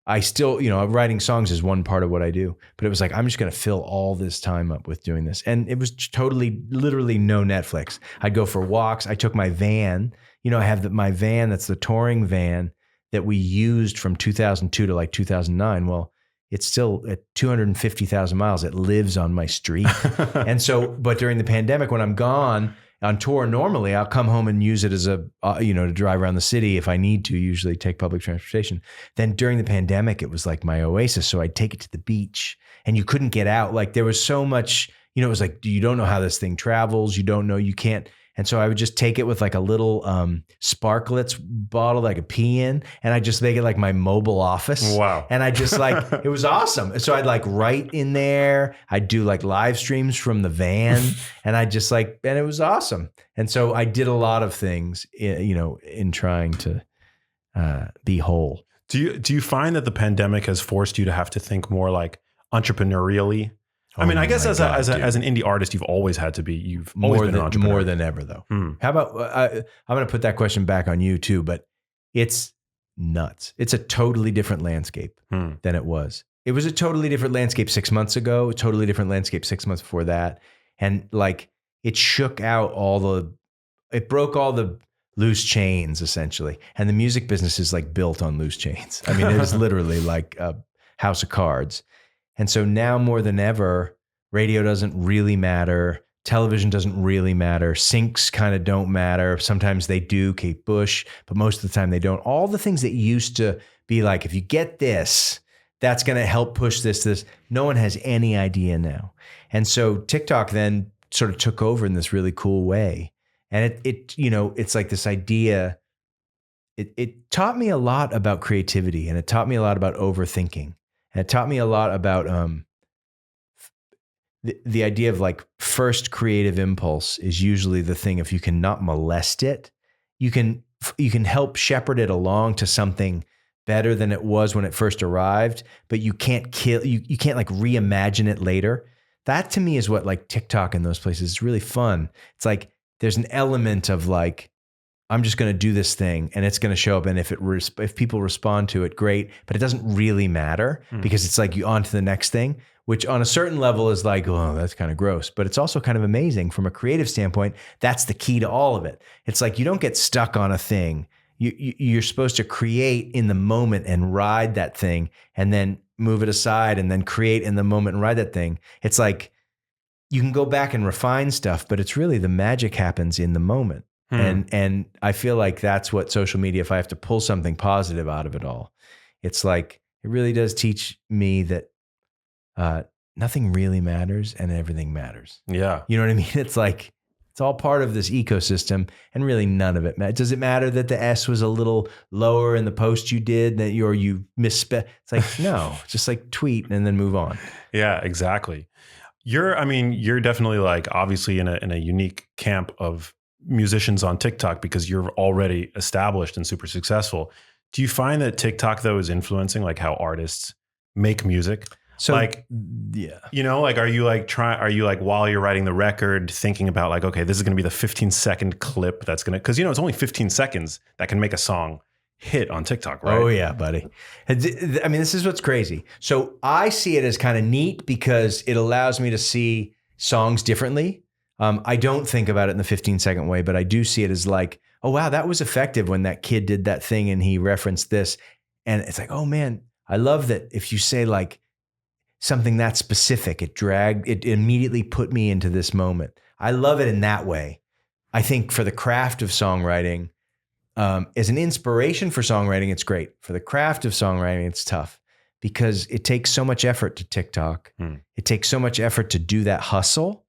I still, writing songs is one part of what I do, but it was like, I'm just going to fill all this time up with doing this. And it was totally, literally no Netflix. I'd go for walks. I took my van, I have my van, that's the touring van that we used from 2002 to like 2009. Well, it's still at 250,000 miles. It lives on my street. And so, but during the pandemic, when I'm gone on tour, normally I'll come home and use it as to drive around the city if I need to, usually take public transportation. Then during the pandemic, it was like my oasis. So I'd take it to the beach and you couldn't get out. Like there was so much, it was like, you don't know how this thing travels. You don't know, you can't. And so I would just take it with like a little Sparklets bottle that I could pee in, and I just make it like my mobile office. Wow. And I just like, it was awesome. So I'd like write in there. I'd do like live streams from the van, and I just like, and it was awesome. And so I did a lot of things, in trying to be whole. Do you find that the pandemic has forced you to have to think more like entrepreneurially? I mean, I guess as an indie artist, you've always had to be. You've always been an entrepreneur. More than ever, though. How about I'm going to put that question back on you too, but it's nuts. It's a totally different landscape than it was. It was a totally different landscape 6 months ago. A totally different landscape 6 months before that, and like it shook out it broke all the loose chains essentially, and the music business is like built on loose chains. I mean, it is literally like a house of cards. And so now more than ever, radio doesn't really matter. Television doesn't really matter. Syncs kind of don't matter. Sometimes they do, Kate Bush, but most of the time they don't. All the things that used to be like, if you get this, that's going to help push this. No one has any idea now. And so TikTok then sort of took over in this really cool way. And it's like this idea. It taught me a lot about creativity, and it taught me a lot about overthinking. And it taught me a lot about the idea of like first creative impulse is usually the thing. If you can not molest it, you can help shepherd it along to something better than it was when it first arrived, but you can't you can't like reimagine it later. That to me is what like TikTok and those places is really fun. It's like there's an element of like, I'm just going to do this thing and it's going to show up. And if people respond to it, great, but it doesn't really matter because it's like you on to the next thing, which on a certain level is like, oh, that's kind of gross, but it's also kind of amazing from a creative standpoint. That's the key to all of it. It's like, you don't get stuck on a thing. You're supposed to create in the moment and ride that thing and then move it aside and then create in the moment and ride that thing. It's like, you can go back and refine stuff, but it's really the magic happens in the moment. And I feel like that's what social media, if I have to pull something positive out of it all, it's like, it really does teach me that nothing really matters and everything matters. Yeah. You know what I mean? It's like, it's all part of this ecosystem and really none of it matters. Does it matter that the S was a little lower in the post you did that you misspelled? It's like, no, just like tweet and then move on. Yeah, exactly. You're definitely like obviously in a unique camp of musicians on TikTok because you're already established and super successful. Do you find that TikTok though is influencing like how artists make music? So like, yeah, are you like while you're writing the record thinking about like, okay, this is going to be the 15-second clip that's going to, cause it's only 15 seconds that can make a song hit on TikTok, right? Oh yeah, buddy. I mean, this is what's crazy. So I see it as kind of neat because it allows me to see songs differently. I don't think about it in the 15-second way, but I do see it as like, oh, wow, that was effective when that kid did that thing and he referenced this. And it's like, oh man, I love that if you say like something that specific, it immediately put me into this moment. I love it in that way. I think for the craft of songwriting, as an inspiration for songwriting, it's great. For the craft of songwriting, it's tough because it takes so much effort to TikTok. It takes so much effort to do that hustle.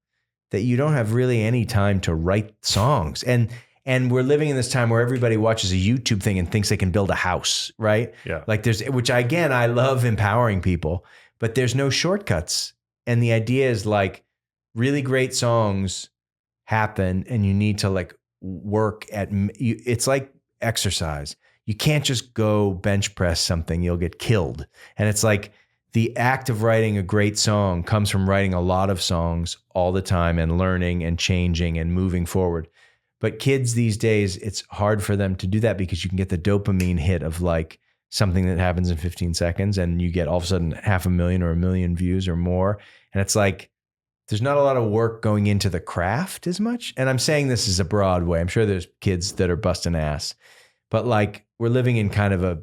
that you don't have really any time to write songs. And we're living in this time where everybody watches a YouTube thing and thinks they can build a house, right? Yeah. Like which again, I love empowering people, but there's no shortcuts. And the idea is like really great songs happen and you need to like work it's like exercise. You can't just go bench press something, you'll get killed. And it's like the act of writing a great song comes from writing a lot of songs all the time and learning and changing and moving forward. But kids these days, it's hard for them to do that because you can get the dopamine hit of like something that happens in 15 seconds and you get all of a sudden 500,000 or 1 million views or more. And it's like, there's not a lot of work going into the craft as much. And I'm saying this is a broad way. I'm sure there's kids that are busting ass, but like we're living in kind of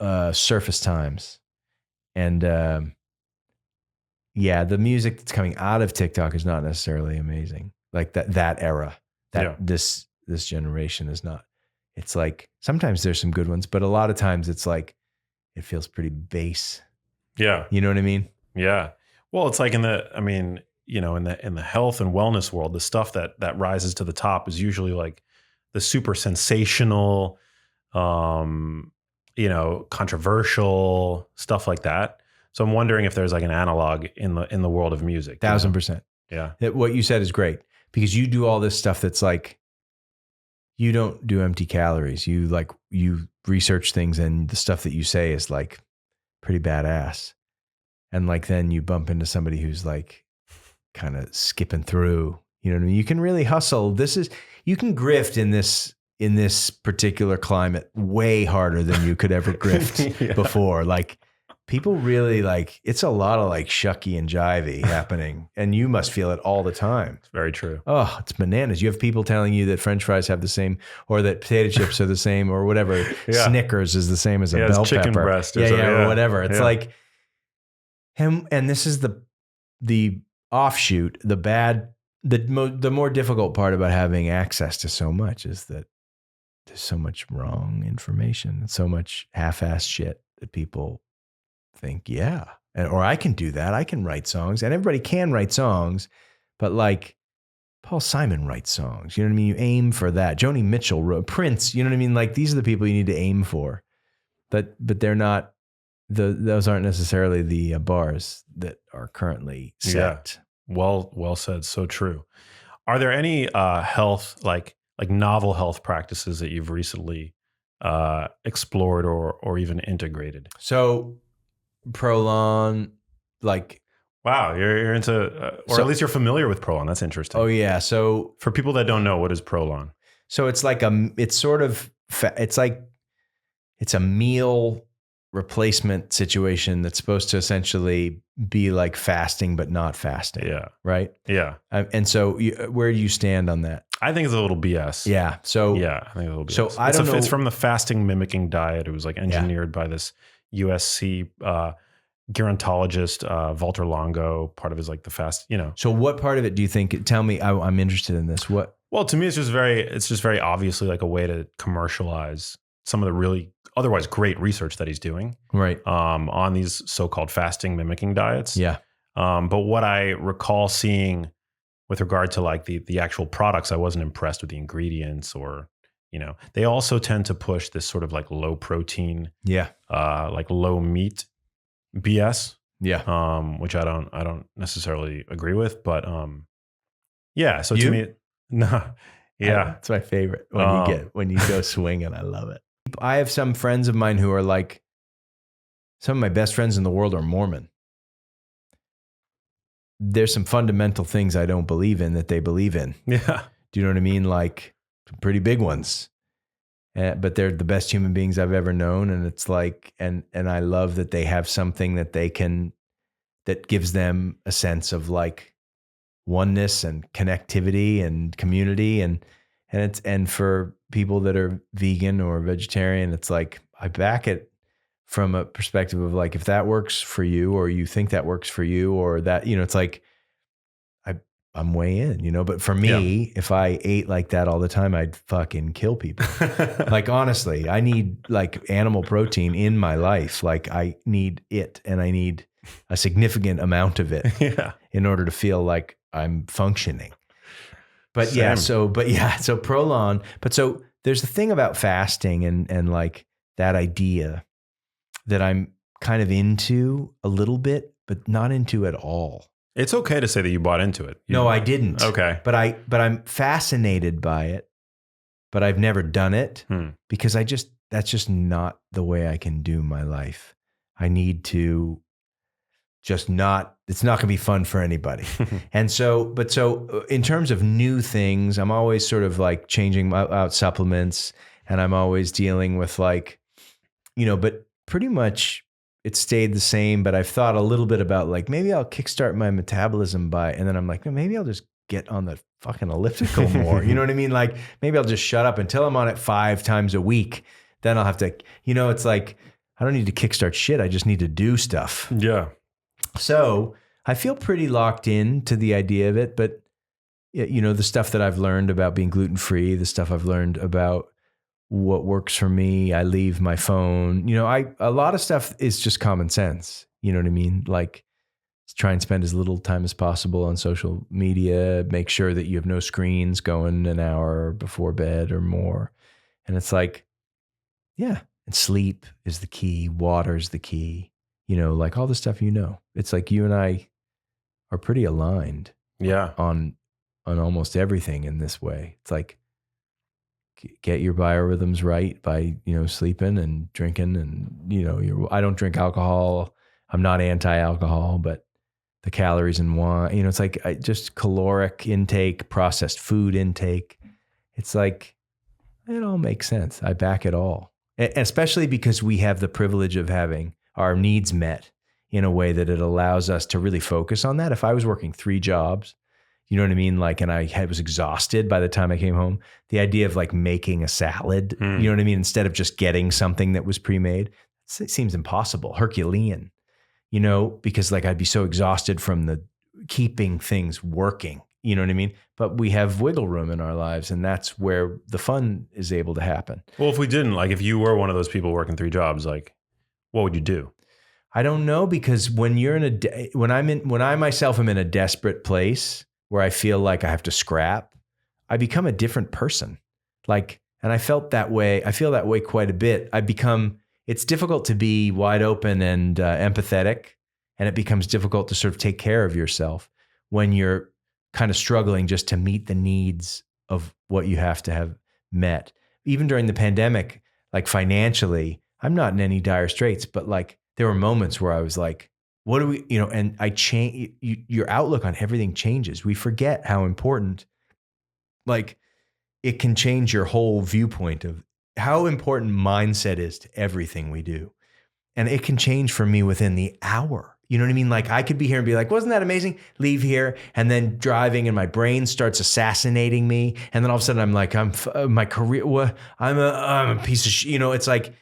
a surface times. And yeah, the music that's coming out of TikTok is not necessarily amazing. Like that era, this generation is not. It's like sometimes there's some good ones, but a lot of times it's like it feels pretty base. Yeah. You know what I mean? Yeah. Well, it's like in the health and wellness world, the stuff that rises to the top is usually like the super sensational, controversial stuff like that. So I'm wondering if there's like an analog in the world of music. 1,000%. Yeah. What you said is great because you do all this stuff that's like, you don't do empty calories. You research things and the stuff that you say is like pretty badass. And like, then you bump into somebody who's like kind of skipping through, you know what I mean? You can really hustle. You can grift in this particular climate way harder than you could ever grift before. Like people really like, it's a lot of like shucky and jivey happening and you must feel it all the time. It's very true. Oh, it's bananas. You have people telling you that French fries have the same or that potato chips are the same or whatever. Snickers is the same as a bell chicken pepper. Breast or whatever. It's like, and this is the offshoot, the more difficult part about having access to so much is that there's so much wrong information and so much half-assed shit that people think, or I can do that. I can write songs and everybody can write songs, but like Paul Simon writes songs, you know what I mean? You aim for that. Joni Mitchell wrote Prince, you know what I mean? Like these are the people you need to aim for, but they're not, those aren't necessarily the bars that are currently set. Yeah. Well said. So true. Are there any health, like novel health practices that you've recently explored or even integrated? So Prolon, like, wow, you're into, at least you're familiar with Prolon. That's interesting. Oh yeah. So for people that don't know, what is Prolon? So it's like it's a meal replacement situation that's supposed to essentially be like fasting, but not fasting. Yeah. Right. Yeah. And so where do you stand on that? I think it's a little BS. Yeah. So yeah, I think it's a little BS. So I don't know. It's from the fasting mimicking diet. It was like engineered by this USC gerontologist, Walter Longo. Part of it is like the fast, So what part of it do you think, tell me, I'm interested in this. What? Well, to me, it's just very obviously like a way to commercialize some of the really otherwise great research that he's doing, right? On these so-called fasting mimicking diets. Yeah. But what I recall seeing with regard to like the actual products, I wasn't impressed with the ingredients or, they also tend to push this sort of like low protein, like low meat BS. Yeah. Which I don't necessarily agree with, but yeah. So to me, no. Yeah. It's my favorite when you go swinging. I love it. I have some friends of mine who are like, some of my best friends in the world are Mormon. There's some fundamental things I don't believe in that they believe in. Yeah. Do you know what I mean? Like some pretty big ones, but they're the best human beings I've ever known. And it's like, and I love that they have something that that gives them a sense of like oneness and connectivity and community. And for people that are vegan or vegetarian, it's like, I back it from a perspective of like, if that works for you, or you think that works for you, or that, it's like, I'm way in, but for me, if I ate like that all the time, I'd fucking kill people. Like, honestly, I need like animal protein in my life. Like I need it, and I need a significant amount of it in order to feel like I'm functioning. But Same. so prolon. But so there's the thing about fasting and like that idea that I'm kind of into a little bit, but not into at all. It's okay to say that you bought into it. No, I didn't. Okay. But I'm fascinated by it, but I've never done it because that's just not the way I can do my life. I need to it's not going to be fun for anybody. And so in terms of new things, I'm always sort of like changing out supplements, and I'm always dealing with like, but pretty much it stayed the same, but I've thought a little bit about like, maybe I'll kickstart my metabolism and then I'm like, maybe I'll just get on the fucking elliptical more. You know what I mean? Like maybe I'll just shut up until I'm on it 5 times a week. Then I'll have to, it's like, I don't need to kickstart shit. I just need to do stuff. Yeah. So I feel pretty locked in to the idea of it, but the stuff that I've learned about being gluten-free, the stuff I've learned about what works for me, I leave my phone, a lot of stuff is just common sense. You know what I mean? Like try and spend as little time as possible on social media, make sure that you have no screens going an hour before bed or more. And it's like, yeah. And sleep is the key. Water's the key. Like all the stuff, it's like you and I are pretty aligned. Yeah. On almost everything in this way. It's like, get your biorhythms right by, sleeping and drinking and, I don't drink alcohol. I'm not anti-alcohol, but the calories in wine, it's like just caloric intake, processed food intake. It's like, it all makes sense. I back it all. And especially because we have the privilege of having our needs met in a way that it allows us to really focus on that. If I was working 3 jobs, you know what I mean? Like, and I was exhausted by the time I came home, the idea of like making a salad, you know what I mean? Instead of just getting something that was pre-made, it seems impossible, Herculean, because like I'd be so exhausted from the keeping things working, you know what I mean? But we have wiggle room in our lives, and that's where the fun is able to happen. Well, if we didn't, like if you were one of those people working 3 jobs, like what would you do? I don't know, because when you're when I myself am in a desperate place where I feel like I have to scrap, I become a different person. Like, and I feel that way quite a bit. It's difficult to be wide open and empathetic, and it becomes difficult to sort of take care of yourself when you're kind of struggling just to meet the needs of what you have to have met. Even during the pandemic, like financially, I'm not in any dire straits, but like there were moments where I was like, what do we, and I change, your outlook on everything changes. We forget how important, like it can change your whole viewpoint of how important mindset is to everything we do. And it can change for me within the hour. You know what I mean? Like I could be here and be like, wasn't that amazing? Leave here. And then driving and my brain starts assassinating me. And then all of a sudden I'm like, my career, I'm a piece of it's like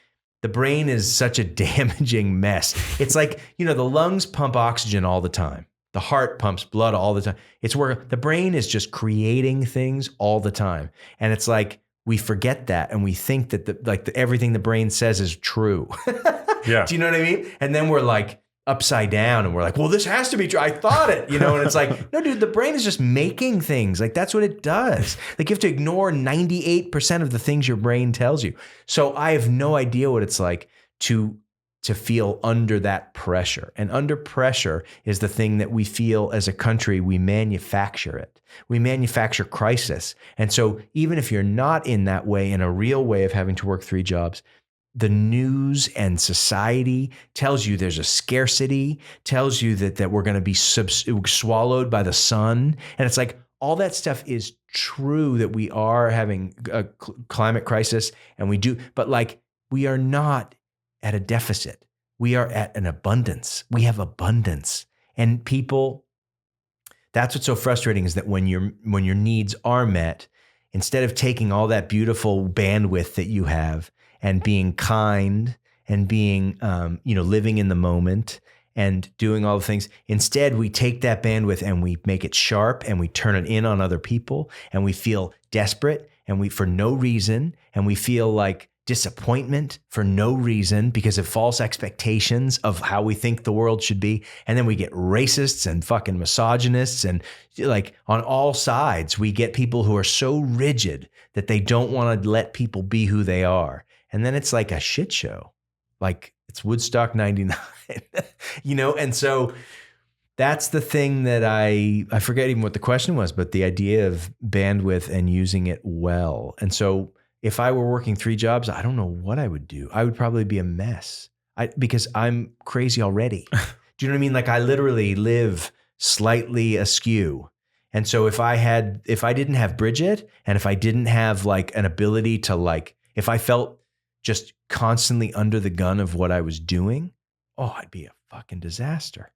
the brain is such a damaging mess. It's like, the lungs pump oxygen all the time. The heart pumps blood all the time. It's where the brain is just creating things all the time. And it's like, we forget that and we think that everything the brain says is true. Yeah. Do you know what I mean? And then we're like upside down and we're like, well, this has to be true. I thought it, and it's like, no, dude, the brain is just making things. Like that's what it does. Like you have to ignore 98% of the things your brain tells you. So I have no idea what it's like to feel under that pressure. And under pressure is the thing that we feel as a country, we manufacture it. We manufacture crisis. And so even if you're not in that way, in a real way of having to work 3 jobs, the news and society tells you there's a scarcity, tells you that we're going to be swallowed by the sun. And it's like, all that stuff is true, that we are having a climate crisis and we do, but like, we are not at a deficit. We are at an abundance. We have abundance. And people, that's what's so frustrating, is that when your needs are met, instead of taking all that beautiful bandwidth that you have and being kind and being, living in the moment and doing all the things, instead we take that bandwidth and we make it sharp and we turn it in on other people and we feel desperate and for no reason, and we feel like disappointment for no reason because of false expectations of how we think the world should be. And then we get racists and fucking misogynists, and like on all sides, we get people who are so rigid that they don't want to let people be who they are. And then it's like a shit show. Like it's Woodstock 99, And so that's the thing that I forget even what the question was, but the idea of bandwidth and using it well. And so if I were working 3 jobs, I don't know what I would do. I would probably be a mess because I'm crazy already. Do you know what I mean? Like I literally live slightly askew. And so if I didn't have Bridget, and if I didn't have like an ability to like, if I felt just constantly under the gun of what I was doing, I'd be a fucking disaster.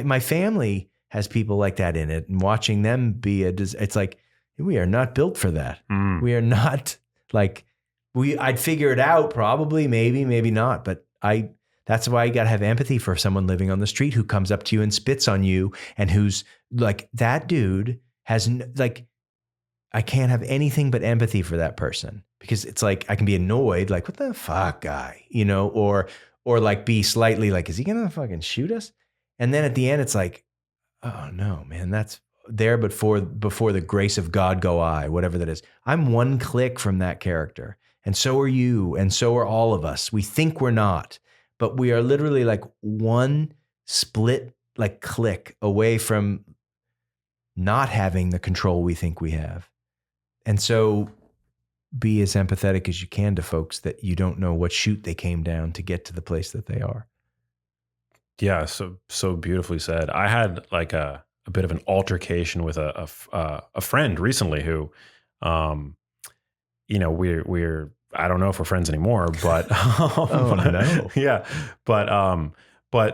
My family has people like that in it, and watching them be it's like, we are not built for that. We are not like, I'd figure it out probably, maybe not. But that's why you got to have empathy for someone living on the street who comes up to you and spits on you, and who's like, that dude has like, I can't have anything but empathy for that person, because it's like, I can be annoyed, like, what the fuck guy, or like be slightly like, is he going to fucking shoot us? And then at the end, it's like, oh no, man, that's there, but before the grace of God go I, whatever that is. I'm one click from that character. And so are you. And so are all of us. We think we're not, but we are literally like one split, like click away from not having the control we think we have. And so be as empathetic as you can to folks that you don't know what chute they came down to get to the place that they are. Yeah, so beautifully said. I had like a bit of an altercation with a friend recently who, we're I don't know if we're friends anymore, but no. Yeah, but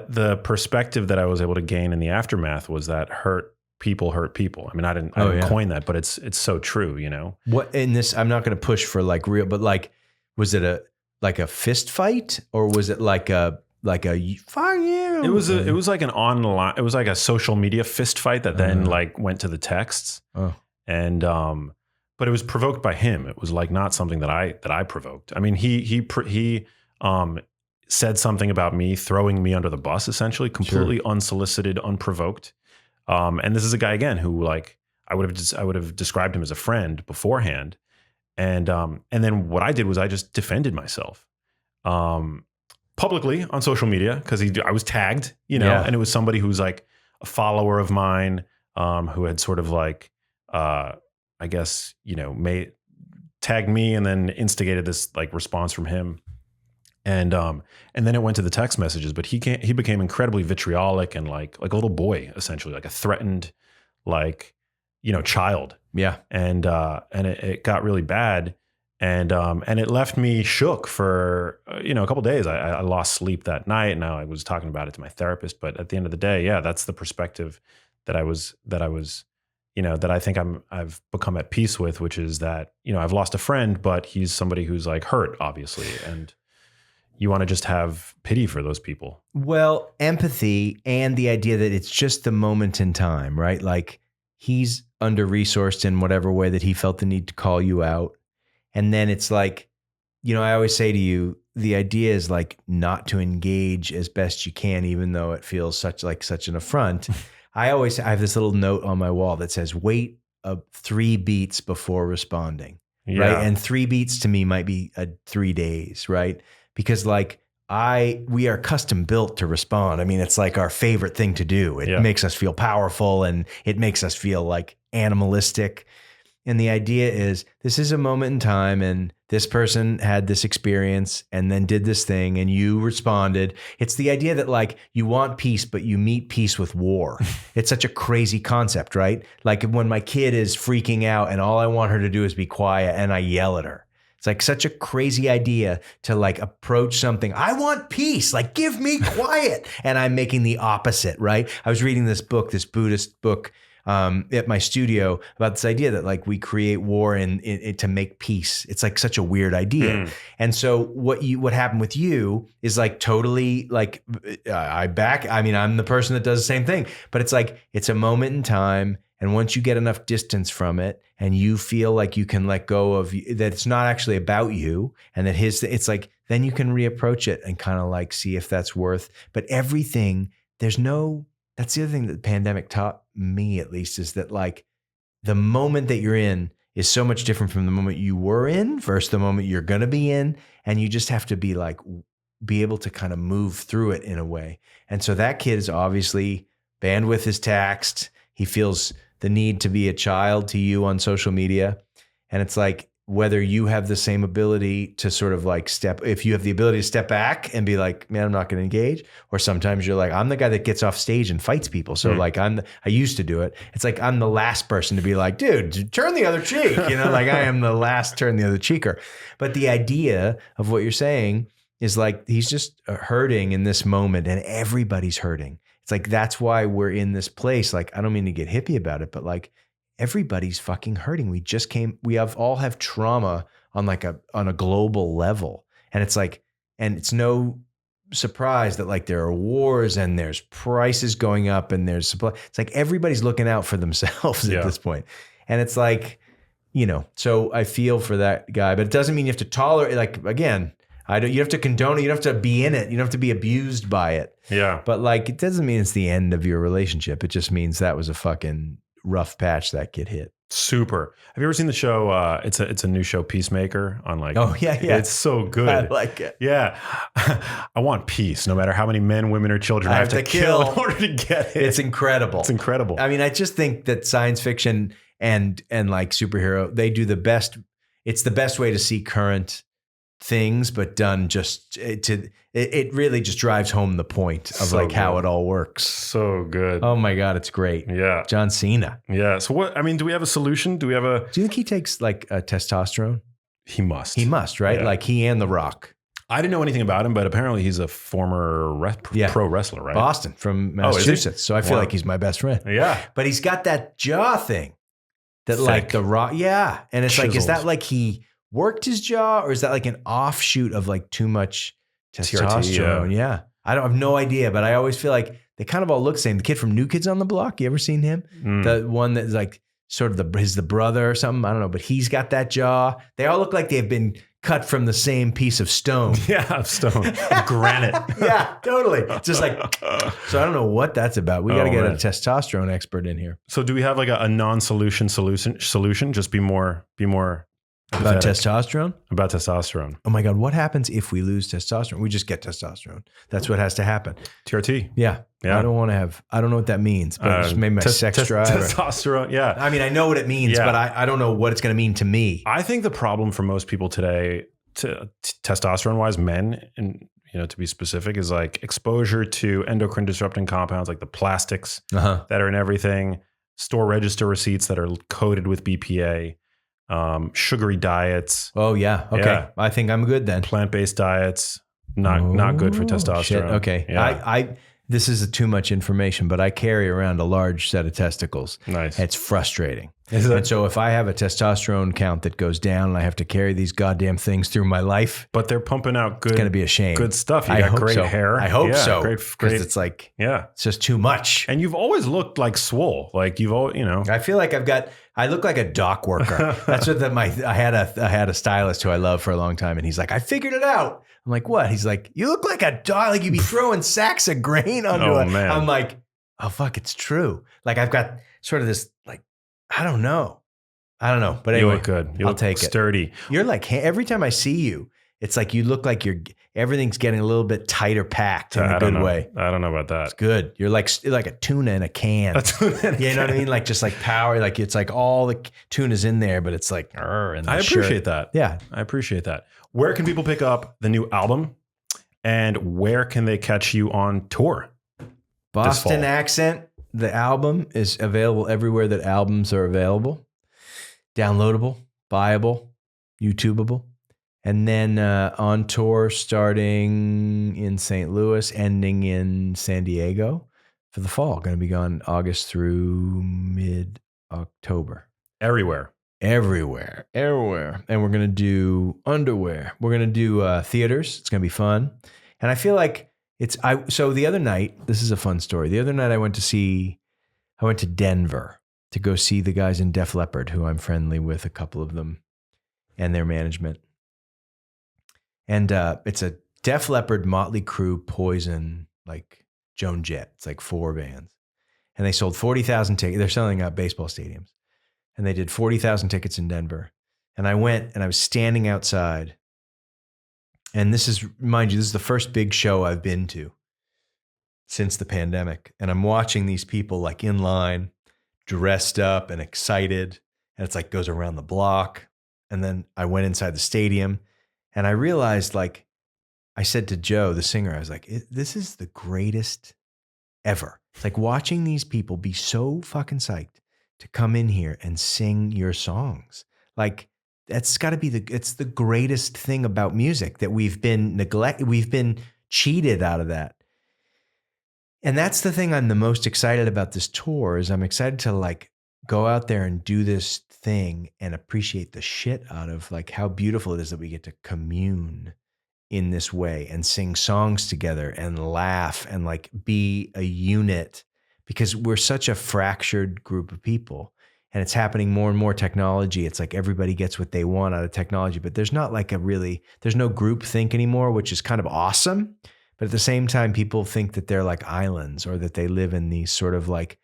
the perspective that I was able to gain in the aftermath was that hurt people hurt people. I mean, I didn't coin that, but it's so true. What in this? I'm not going to push for like real, but like, was it a fist fight, or was it like a fuck you? It was like an online. It was like a social media fist fight that then like went to the texts. And but it was provoked by him. It was like not something that I provoked. I mean, he said something about me, throwing me under the bus, essentially, completely unsolicited, unprovoked. And this is a guy again who like I would have described him as a friend beforehand. And then what I did was I just defended myself. Publicly on social media, because I was tagged, and it was somebody who's like a follower of mine, who had sort of like, I guess, tagged me and then instigated this like response from him. And then it went to the text messages, but he became incredibly vitriolic and like a little boy, essentially, like a threatened, like, child. Yeah. And it got really bad. And it left me shook for, a couple of days. I lost sleep that night. And I was talking about it to my therapist, but at the end of the day, yeah, that's the perspective that I was, that I think I've become at peace with, which is that, I've lost a friend, but he's somebody who's like hurt, obviously. And you want to just have pity for those people. Well, empathy and the idea that it's just the moment in time, right? Like he's under-resourced in whatever way that he felt the need to call you out. And then it's like, I always say to you, the idea is like not to engage as best you can, even though it feels such an affront. I have this little note on my wall that says, wait 3 beats before responding. Yeah. Right. And 3 beats to me might be 3 days. Right. Because like we are custom built to respond. I mean, it's like our favorite thing to do. It makes us feel powerful, and it makes us feel like animalistic. And the idea is this is a moment in time, and this person had this experience and then did this thing and you responded. It's the idea that like you want peace, but you meet peace with war. It's such a crazy concept, right? Like when my kid is freaking out and all I want her to do is be quiet and I yell at her. It's like such a crazy idea to like approach something. I want peace, like give me quiet. And I'm making the opposite, right? I was reading this Buddhist book, at my studio about this idea that like we create war to make peace. It's like such a weird idea. And so what happened with you is like totally like I'm the person that does the same thing, but it's like, it's a moment in time And once you get enough distance from it and you feel like you can let go of that, it's not actually about you, and that it's like, then you can reapproach it and kind of like see if that's worth, but everything, that's the other thing that the pandemic taught me, at least, is that like the moment that you're in is so much different from the moment you were in versus the moment you're going to be in. And you just have to be able to kind of move through it in a way. And so that kid is obviously, bandwidth is taxed. He feels the need to be a child to you on social media. And it's like, whether you have the same ability to sort of like if you have the ability to step back and be like, man, I'm not going to engage. Or sometimes you're like, I'm the guy that gets off stage and fights people. So like I used to do it. It's like, I'm the last person to be like, dude, turn the other cheek. Like I am the last turn the other cheeker. But the idea of what you're saying is like, he's just hurting in this moment, and everybody's hurting. It's like, that's why we're in this place. Like, I don't mean to get hippie about it, but like, everybody's fucking hurting. We all have trauma on a global level. And it's like, and it's no surprise that like there are wars and there's prices going up and there's supply. It's like everybody's looking out for themselves at this point. And it's like, so I feel for that guy, but it doesn't mean you have to tolerate, like, again, you have to condone it. You don't have to be in it. You don't have to be abused by it. Yeah. But like, it doesn't mean it's the end of your relationship. It just means that was a fucking rough patch that kid hit. Super. Have you ever seen the show? It's a new show, Peacemaker, on like. Oh yeah. It's so good. I like it. Yeah. I want peace, no matter how many men, women, or children I have to kill in order to get it. It's incredible. It's incredible. I mean, I just think that science fiction and like superhero, they do the best. It's the best way to see current things, but done it really just drives home the point of like how it all works. So good. Oh my God, it's great. Yeah. John Cena. Yeah. So do we have a solution? Do you think he takes like testosterone? He must. He must, right? Yeah. Like he and The Rock. I didn't know anything about him, but apparently he's a former pro wrestler, right? Boston, from Massachusetts. So I feel like he's my best friend. Yeah. But he's got that jaw thing that like The Rock. Yeah. And it's like, is that like he worked his jaw, or is that like an offshoot of like too much testosterone? Yeah. I have no idea, but I always feel like they kind of all look the same. The kid from New Kids on the Block, you ever seen him? The one that's like sort of the brother or something. I don't know, but he's got that jaw. They all look like they've been cut from the same piece of stone. Yeah, of stone. Granite. Yeah, totally. It's just like, so I don't know what that's about. We got to get a testosterone expert in here. So do we have like a non-solution solution? Just be more about testosterone? About testosterone. Oh my God, what happens if we lose testosterone? We just get testosterone. That's what has to happen. TRT. Yeah. I don't know what that means, but it's maybe my sex drive. Testosterone, yeah. I mean, I know what it means, but I don't know what it's going to mean to me. I think the problem for most people today, testosterone-wise, men, and to be specific, is like exposure to endocrine disrupting compounds like the plastics that are in everything, store register receipts that are coated with BPA, sugary diets. Oh yeah. Okay. Yeah. I think I'm good then. Plant-based diets, not good for testosterone. Shit. Okay. Yeah. This is too much information, but I carry around a large set of testicles. Nice. It's frustrating. And so if I have a testosterone count that goes down and I have to carry these goddamn things through my life, but they're pumping out good, it's going to be a shame. Good stuff. You got great hair. I hope so. Great. It's like, it's just too much. And you've always looked like swole. Like you've always, I feel like I look like a dock worker. That's what I had a stylist who I loved for a long time. And he's like, I figured it out. I'm like, what? He's like, you look like a dog. Like you'd be throwing sacks of grain onto it. Man. I'm like, oh fuck, it's true. Like I've got sort of this, like, I don't know. But anyway, you look good. I'll take sturdy. It. You're like, every time I see you, it's like you look like everything's getting a little bit tighter packed in a good way. I don't know about that. It's good. You're like a tuna in a can. You know what I mean? Like just like power. Like it's like all the tuna's in there, but it's like, I appreciate that. Yeah, I appreciate that. Where can people pick up the new album, and where can they catch you on tour? Boston Accent. The album is available everywhere that albums are available. Downloadable, buyable, YouTubeable. And then on tour starting in St. Louis, ending in San Diego for the fall. Going to be gone August through mid-October. Everywhere. And we're going to do underwear. We're going to do theaters. It's going to be fun. And I feel like so the other night, this is a fun story. The other night I went to Denver. to go see the guys in Def Leppard, who I'm friendly with, a couple of them, and their management. And it's a Def Leppard, Motley Crue, Poison, like Joan Jett. It's like 4 bands. And they sold 40,000 tickets. They're selling out baseball stadiums. And they did 40,000 tickets in Denver. And I went and I was standing outside. And this is, mind you, this is the first big show I've been to since the pandemic. And I'm watching these people like in line, dressed up and excited. And it's like goes around the block. And then I went inside the stadium and I realized, like, I said to Joe, the singer, I was like, this is the greatest ever. It's like watching these people be so fucking psyched to come in here and sing your songs. Like, that's got to be it's the greatest thing about music, that we've been cheated out of that. And that's the thing I'm the most excited about this tour, is I'm excited to like go out there and do this thing and appreciate the shit out of like how beautiful it is that we get to commune in this way and sing songs together and laugh and like be a unit, because we're such a fractured group of people. And it's happening more and more technology. It's like everybody gets what they want out of technology, but there's not like there's no group think anymore, which is kind of awesome. But at the same time, people think that they're like islands, or that they live in these sort of like,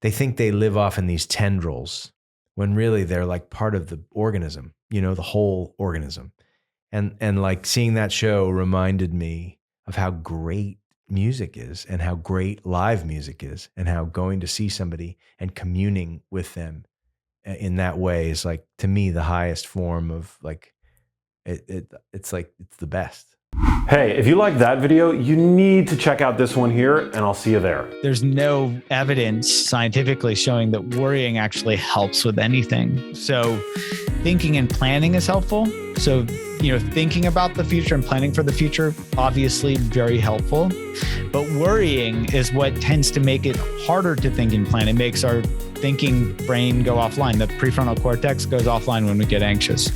they think they live off in these tendrils, when really they're like part of the organism, the whole organism. And like seeing that show reminded me of how great music is, and how great live music is, and how going to see somebody and communing with them in that way is like, to me, the highest form of like, it's like, it's the best. Hey, if you like that video, you need to check out this one here, and I'll see you there. There's no evidence scientifically showing that worrying actually helps with anything. So thinking and planning is helpful. So, thinking about the future and planning for the future, obviously very helpful. But worrying is what tends to make it harder to think and plan. It makes our thinking brain go offline. The prefrontal cortex goes offline when we get anxious.